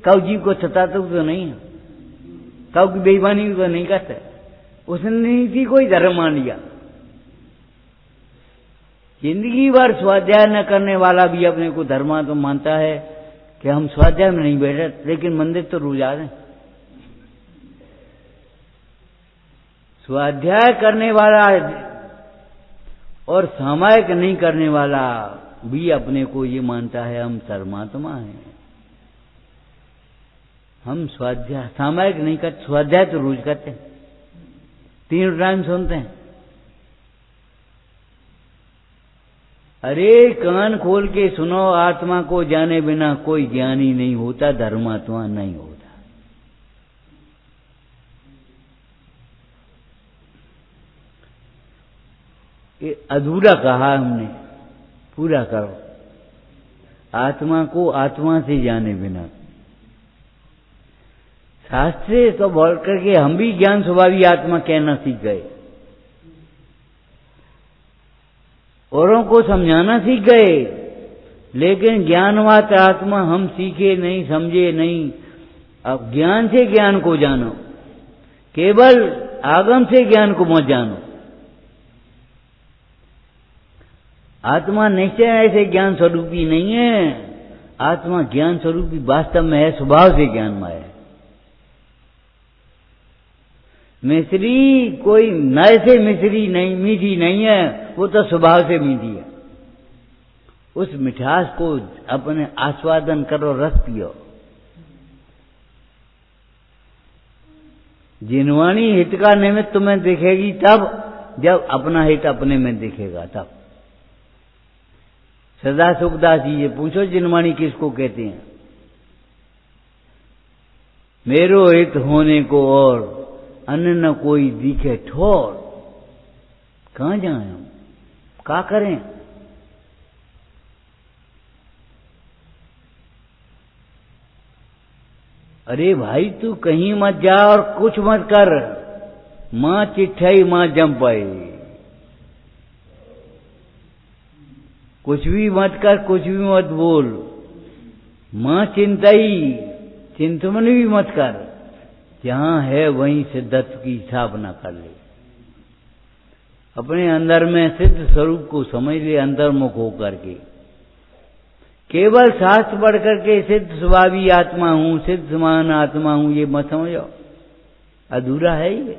कौ जीव को सताते तो नहीं है, कौ की बेईमानी तो नहीं करते, उसने नहीं कोई धर्म मान लिया। जिंदगी भर स्वाध्याय न करने वाला भी अपने को धर्मात्मा मानता है कि हम स्वाध्याय में नहीं बैठे, लेकिन मंदिर तो रोज आ रहे। स्वाध्याय करने वाला और सामायिक नहीं करने वाला भी अपने को ये मानता है हम धर्मात्मा हैं। हम स्वाध्याय सामायिक नहीं करते, स्वाध्याय तो रोज करते हैं, 3 टाइम सुनते हैं। अरे कान खोल के सुनो, आत्मा को जाने बिना कोई ज्ञानी नहीं होता, धर्मात्मा नहीं होता। ये अधूरा कहा हमने, पूरा करो। आत्मा को आत्मा से जाने बिना, शास्त्रे तो बोल करके हम भी ज्ञान स्वभावी आत्मा कहना सीख गए, औरों को समझाना सीख गए, लेकिन ज्ञानवात आत्मा हम सीखे नहीं, समझे नहीं। अब ज्ञान से ज्ञान को जानो, केवल आगम से ज्ञान को मत जानो। आत्मा निश्चय ऐसे ज्ञान स्वरूपी नहीं है। आत्मा ज्ञान स्वरूप भी वास्तव में है, स्वभाव से ज्ञानमय है। मिश्री कोई नए से मिश्री नहीं, मीठी नहीं है, वो तो स्वभाव से मीठी है। उस मिठास को अपने आस्वादन करो, रस पियो। जिनवाणी हित का निमित्त तुम्हें दिखेगी तब जब अपना हित अपने में दिखेगा तब। सदा सुखदास जी ये पूछो जिनवाणी किसको कहते हैं? मेरो हित होने को और अन्य न कोई दिखे ठोर। कहां जाएं हम, क्या करें? अरे भाई तू कहीं मत जा और कुछ मत कर, मां चिट्ठाई मां जंपाई। कुछ भी मत कर, कुछ भी मत बोल, मां चिंताई, चिंतमन भी मत कर। जहां है वहीं सिद्धत्व की स्थापना कर ले। अपने अंदर में सिद्ध स्वरूप को समझ ले, अंतर्मुख होकर के। केवल शास्त्र पढ़ करके सिद्ध स्वभावी आत्मा हूं, सिद्ध समान आत्मा हूं, ये मत समझो, अधूरा है ये।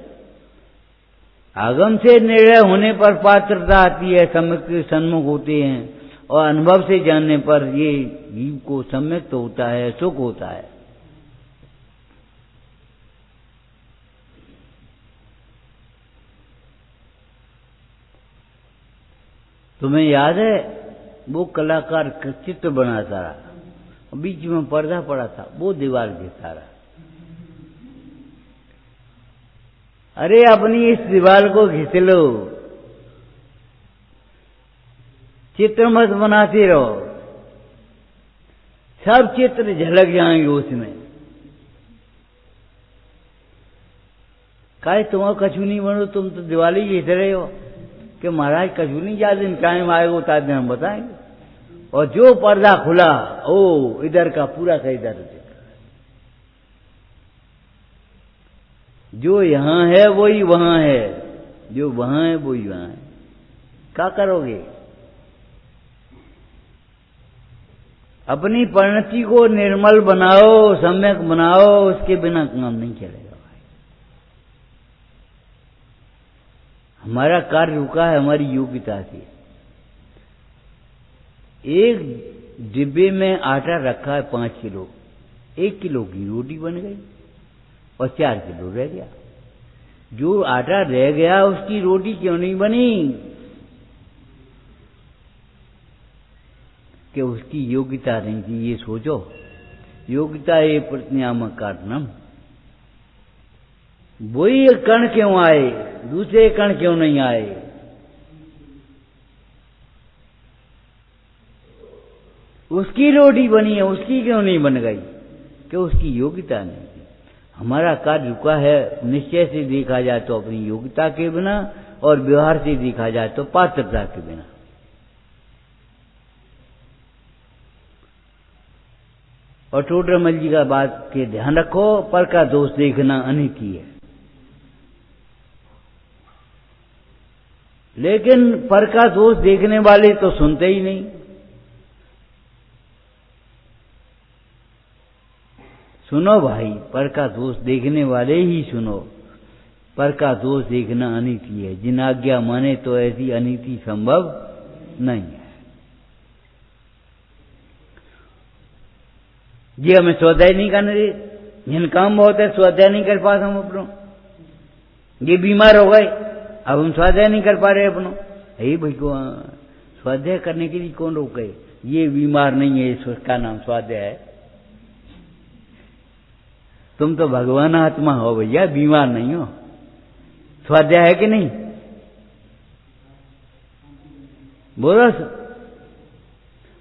आगम से निर्णय होने पर पात्रता आती है, सम्यक के सन्मुख होते हैं, और अनुभव से जानने पर ये जीव को सम्यक तो होता है, सुख होता है। तुम्हें याद है वो कलाकार चित्र बनाता रहा, बीच में पर्दा पड़ा था, वो दीवार देखता रहा। अरे अपनी इस दीवार को घिस लो, चित्र मत बनाते रहो, सब चित्र झलक जाएंगे उसमें। काहे तुम कछु नहीं बनो, तुम तो दिवाली घिस रहे हो कि महाराज कछु नहीं, ज्यादा दिन टाइम आएगा उतना दिन हम बताएंगे। और जो पर्दा खुला, ओ इधर का पूरा का इधर, जो यहां है वही वहां है, जो वहां है वही वहां है। क्या करोगे? अपनी परिणति को निर्मल बनाओ, सम्यक बनाओ, उसके बिना काम नहीं चलेगा भाई। हमारा कार्य रुका है हमारी योग्यता से। एक डिब्बे में आटा रखा है 5 किलो, 1 किलो की रोटी बन गई और 4 किलो रह गया। जो आटा रह गया उसकी रोटी क्यों नहीं बनी? कि उसकी योग्यता नहीं थी। ये सोचो, योग्यता ये प्रतिनियामक कारणम। वही कण क्यों आए, दूसरे कण क्यों नहीं आए? उसकी रोटी बनी है, उसकी क्यों नहीं बन गई? कि उसकी योग्यता नहीं थी। हमारा कार्य रुका है। निश्चय से देखा जाए तो अपनी योग्यता के बिना, और व्यवहार से देखा जाए तो पात्रता के बिना। और टोडरमल जी का बात के ध्यान रखो, पर का दोष देखना अनिति है। लेकिन पर का दोष देखने वाले तो सुनते ही नहीं। सुनो भाई, पर का दोष देखने वाले ही सुनो। पर का दोष देखना अनीति है। जिन आज्ञा माने तो ऐसी अनीति संभव नहीं है। जी हमें स्वाध्याय नहीं करने दे, जिन काम बहुत है स्वाध्याय नहीं कर पाते हम अपनों। ये बीमार हो गए, अब हम स्वाध्याय नहीं कर पा रहे अपनों। भगवान, स्वाध्याय करने के लिए कौन रोके? ये बीमार नहीं है, इसका नाम स्वाध्याय है। तुम तो भगवान आत्मा हो भैया, बीमार नहीं हो। स्वाध्याय है कि नहीं? बोलो।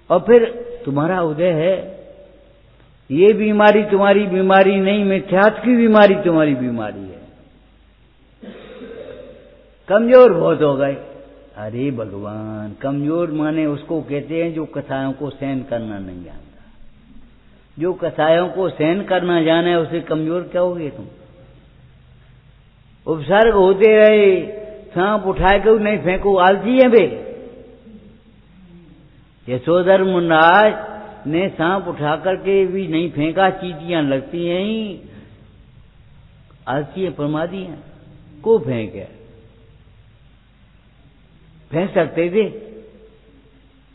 और फिर तुम्हारा उदय है। ये बीमारी तुम्हारी बीमारी नहीं, मिथ्यात्व की बीमारी तुम्हारी बीमारी है। कमजोर बहुत हो गए। अरे भगवान, कमजोर माने उसको कहते हैं जो कथाओं को सहन करना नहीं जानता। जो कसायों को सहन करना जाने उसे कमजोर क्या होगे तुम? उपसर्ग होते रहे, सांप उठाए क्यों नहीं फेंको, आलसी है बे। यशोधर मुन्नाज ने सांप उठा करके भी नहीं फेंका, चींटियां लगती हैं ही, आलसी है, प्रमादी है, को फेंके? फेंक सकते थे?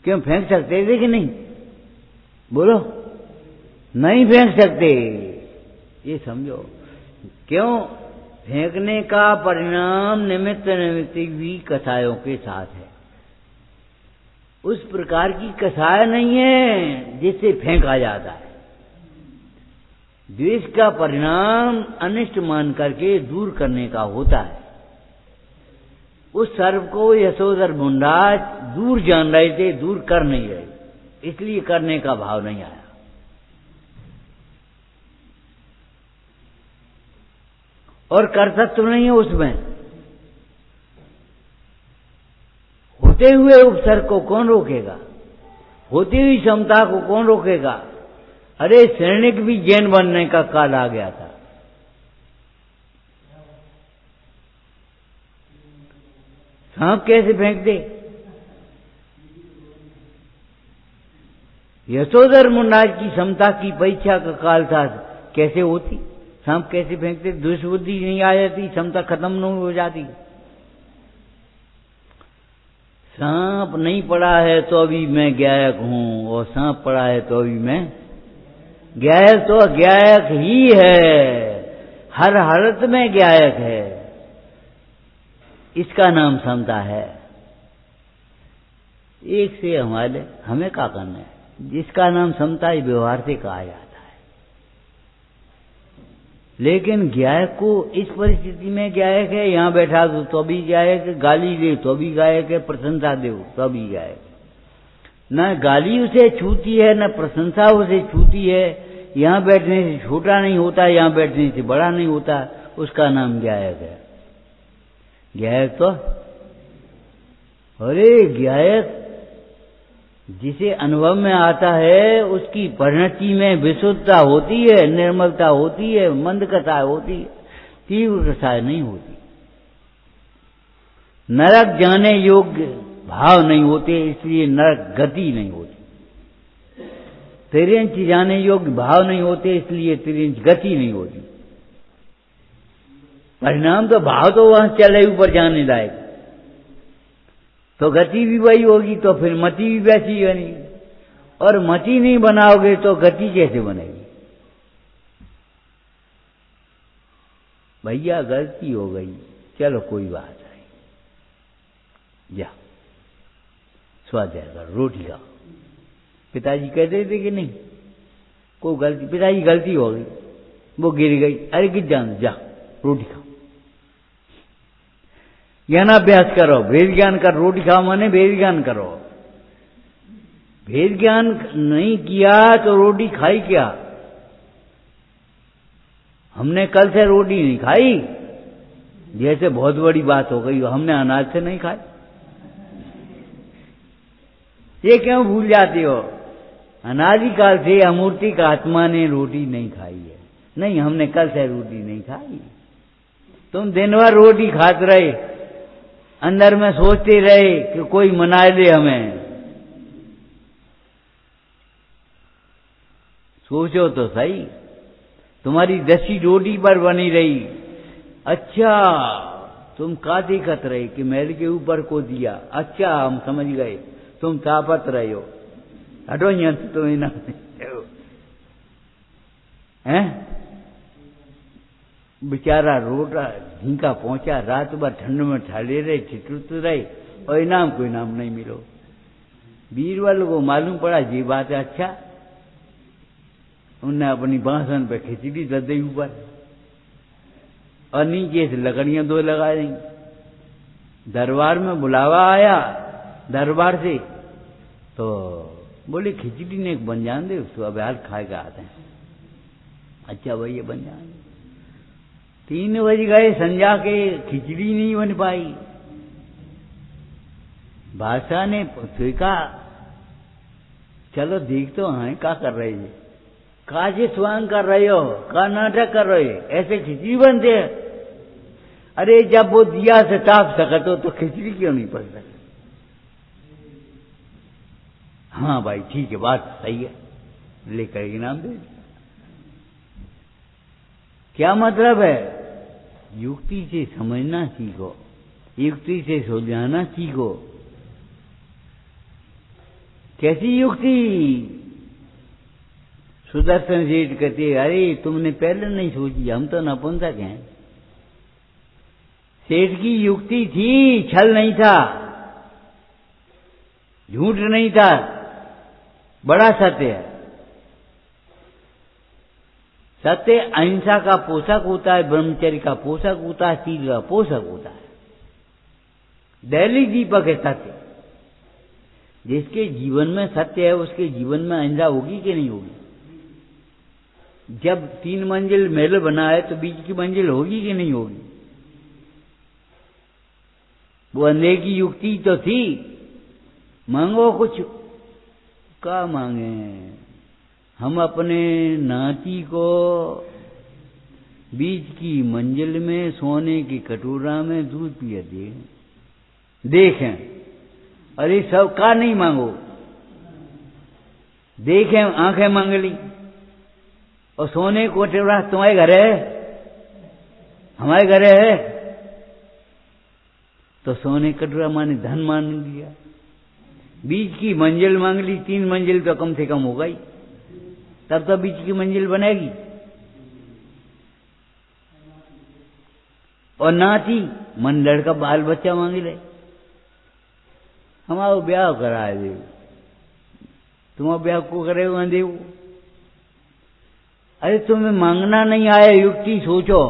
क्यों फेंक सकते थे कि नहीं? बोलो, नहीं फेंक सकते। ये समझो, क्यों? फेंकने का परिणाम निमित्त निमित्ति भी कसायों के साथ है। उस प्रकार की कसाय नहीं है जिससे फेंका जाता है। द्वेष का परिणाम अनिष्ट मान करके दूर करने का होता है। उस सर्प को यशोधर मुंडाज दूर जान रहे थे, दूर कर नहीं रहे, इसलिए करने का भाव नहीं आया। और कर्तृत्व नहीं है उसमें। होते हुए उपसर्ग को कौन रोकेगा? होती हुई क्षमता को कौन रोकेगा? अरे सैनिक भी जैन बनने का काल आ गया था। सांप कैसे फेंक दे? यशोधर मुंडाज की क्षमता की परीक्षा का काल था, कैसे होती? सांप कैसे फेंकते? दुष्बुद्धि नहीं आ जाती, क्षमता खत्म नहीं हो जाती। सांप नहीं पड़ा है तो अभी मैं गायक हूं, और सांप पड़ा है तो अभी मैं गायक, तो गायक ही है, हर हालत में गायक है। इसका नाम क्षमता है। एक से हमें क्या करना है? जिसका नाम क्षमता ही व्यवहार से कहा जाता है। लेकिन गायक को इस परिस्थिति में गायक है, यहां बैठा दो तो भी गायक है, गाली दे तो भी गायक है, प्रशंसा दे तो भी गायक है। न गाली उसे छूती है, न प्रशंसा उसे छूती है। यहां बैठने से छोटा नहीं होता, यहां बैठने से बड़ा नहीं होता, उसका नाम गायक है। गायक तो, अरे गायक जिसे अनुभव में आता है उसकी परिणति में विशुद्धता होती है, निर्मलता होती है, मंद कथा होती है, तीव्र कथा नहीं होती। नरक जाने योग्य भाव नहीं होते, इसलिए नरक गति नहीं होती। तिर्यंच जाने योग्य भाव नहीं होते, इसलिए तिर्यंच गति नहीं होती। परिणाम तो भाव तो वहां चले ऊपर जाने लायक, तो गति भी वही होगी, तो फिर मति भी वैसी बनेगी। और मति नहीं बनाओगे तो गति कैसे बनेगी? भैया गलती हो गई, चलो कोई बात नहीं, जा स्वाध्याय करो, रोटी खाओ। पिताजी कहते थे कि नहीं, कोई गलती, पिताजी गलती हो गई, वो गिर गई, अरे गिर जान, जा रोटी खाओ। ज्ञानाभ्यास करो, वेद ज्ञान कर, रोटी खाओ माने वेद ज्ञान करो। वेद ज्ञान नहीं किया तो रोटी खाई क्या? हमने कल से रोटी नहीं खाई, जैसे बहुत बड़ी बात हो गई, हमने अनाज से नहीं खाई। ये क्यों भूल जाते हो? अनादिकाल से अमूर्तिक आत्मा ने रोटी नहीं खाई है। नहीं, हमने कल से रोटी नहीं खाई। तुम दिन भर रोटी खाते रहे, अंदर में सोचते रहे कि कोई मना ले हमें। सोचो तो सही, तुम्हारी दसी रोटी पर बनी रही। अच्छा, तुम का दिखत रहे कि महल के ऊपर को दिया। अच्छा, हम समझ गए, तुम तापत रहे हो। हटो यहां से, तुम ना हैं। बेचारा रोटा झींका पहुंचा, रात भर ठंड में ठहरे रहे, ठिठुरत रहे, और इनाम को इनाम नहीं मिलो। बीरबल को मालूम पड़ा ये बात है। अच्छा, उनने अपनी बांसन पे खिचड़ी दे दी ऊपर, और नीचे से लकड़ियां दो लगा दी। दरबार में बुलावा आया दरबार से, तो बोले खिचड़ी ने एक बन जान दे, उसको अब हाल खाएगा आते हैं। अच्छा भाई, ये बन जान। 3 बज गए संध्या के, खिचड़ी नहीं बन पाई। बादशाह ने पूछा, चलो देख तो हैं क्या कर रहे हैं। काजे स्वांग कर रहे हो, का नाटक कर रहे हो, ऐसे खिचड़ी बनते है? अरे जब वो दिया से ताप सकते हो तो खिचड़ी क्यों नहीं पड़ सकती? हाँ भाई ठीक है, बात सही है, लेकर इनाम दे दिया। क्या मतलब है? युक्ति से समझना सीखो, युक्ति से सुलझाना सीखो। कैसी युक्ति? सुदर्शन सेठ कहते, अरे तुमने पहले नहीं सोची, हम तो नपुंसक हैं। सेठ की युक्ति थी, छल नहीं था, झूठ नहीं था, बड़ा सत्य है। सत्य अहिंसा का पोषक होता है, ब्रह्मचर्य का पोषक होता है, शील का पोषक होता है। दैनिक दीपक है सत्य। जिसके जीवन में सत्य है उसके जीवन में अहिंसा होगी कि नहीं होगी? जब 3 मंजिल महल बना है तो बीच की मंजिल होगी कि नहीं होगी? वो अंधे की युक्ति तो थी, मांगो कुछ। क्या मांगे? हम अपने नाती को बीच की मंजिल में सोने की कटोरा में दूध पिया देखें। अरे सब का नहीं मांगो, देखें, आंखें मांग ली। और सोने को कटोरा तुम्हारे घर है, हमारे घर है, तो सोने कटोरा माने धन मान लिया। बीच की मंजिल मांग ली, 3 मंजिल तो कम से कम होगा ही, तब तो बीच की मंजिल बनेगी। और नाती मन लड़का बाल बच्चा मांग ले, हमारा ब्याह कराए दे, तुम्हारा ब्याह को करे वहां दे। अरे तुम्हें मांगना नहीं आया, युक्ति सोचो,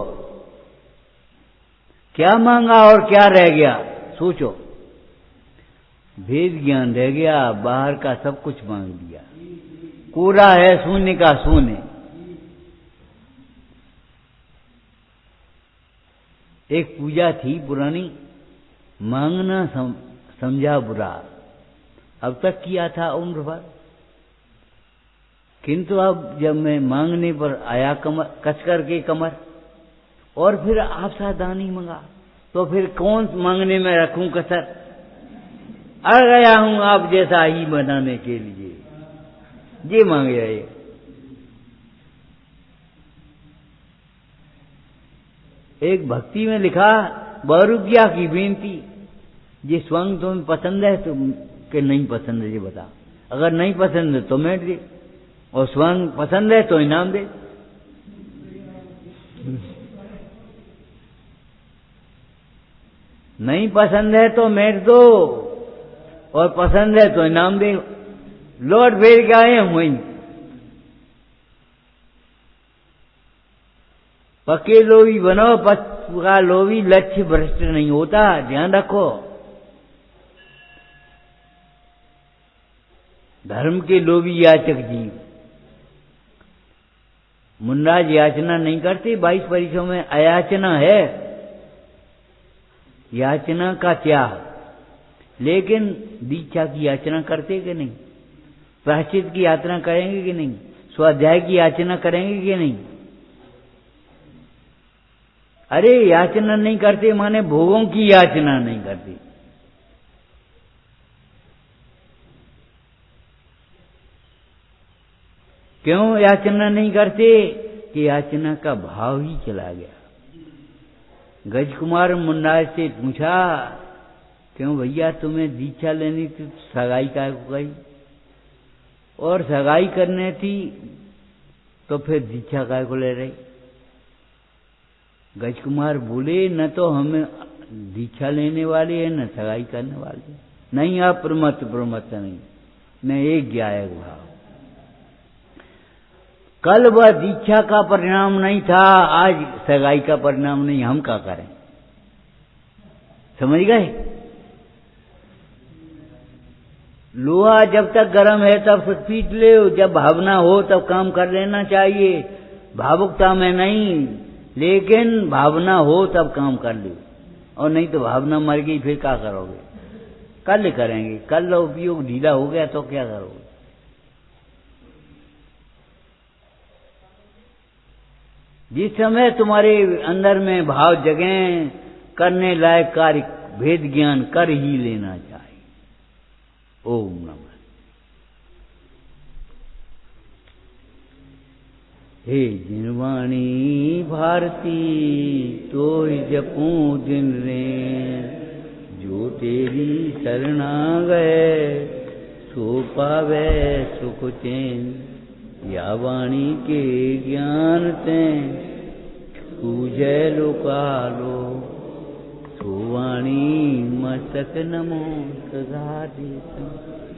क्या मांगा और क्या रह गया, सोचो। भेद ज्ञान रह गया, बाहर का सब कुछ मांग लिया, कोरा है शून्य का शून्य। एक पूजा थी पुरानी, मांगना समझा बुरा, अब तक किया था उम्र भर, किंतु अब जब मैं मांगने पर आया कमर कस करके कमर, और फिर आप सावधानी मंगा, तो फिर कौन मांगने में रखूं कसर? अड़ गया हूं आप जैसा ही बनाने के लिए, ये मांगे आए। एक भक्ति में लिखा, बहुरुज्ञा की बेनती, ये स्वंग तुम्हें पसंद है तो कि नहीं पसंद है ये बता। अगर नहीं पसंद है तो मैं दे, और स्वंग पसंद है तो इनाम दे। नहीं पसंद है तो मेट दो, और पसंद है तो इनाम दे। लौट फेर के आए हम वहीं। पक्के लोभी बनो, पक्का लोभी लक्ष्य भ्रष्ट नहीं होता, ध्यान रखो। धर्म के लोभी याचक जीव, मुन्नाज याचना नहीं करते, 22 परिसों में अयाचना है, याचना का त्याग। लेकिन दीक्षा की याचना करते कि नहीं? प्रायश्चित की याचना करेंगे कि नहीं? स्वाध्याय की याचना करेंगे कि नहीं? अरे याचना नहीं करते माने भोगों की याचना नहीं करते। क्यों याचना नहीं करते? कि याचना का भाव ही चला गया। गजकुमार मुन्नाज से पूछा, क्यों भैया तुम्हें दीक्षा लेनी थी, सगाई का गई, और सगाई करने थी तो फिर दीक्षा काय को ले रही? गजकुमार बोले, न तो हमें दीक्षा लेने वाले हैं न सगाई करने वाले। नहीं, आप प्रमत नहीं, मैं एक ज्ञायक भाव। कल वह दीक्षा का परिणाम नहीं था, आज सगाई का परिणाम नहीं, हम क्या करें? समझ गए? लोहा जब तक गर्म है तब तक पीट ले, जब भावना हो तब काम कर लेना चाहिए, भावुकता में नहीं, लेकिन भावना हो तब काम कर लो, और नहीं तो भावना मर गई फिर क्या करोगे? कल करेंगे, कल उपयोग ढीला हो गया तो क्या करोगे? जिस समय तुम्हारे अंदर में भाव जगें, करने लायक कार्य भेद ज्ञान कर ही लेना चाहिए। ओम नमः। हे जिनवाणी भारती तो जपूं दिन रेन, जो तेरी शरणा गए सो पावे सुख चैन। या वाणी के ज्ञान ते पूजै लोकालो, सो वाणी मस्तक नमो सदा देत।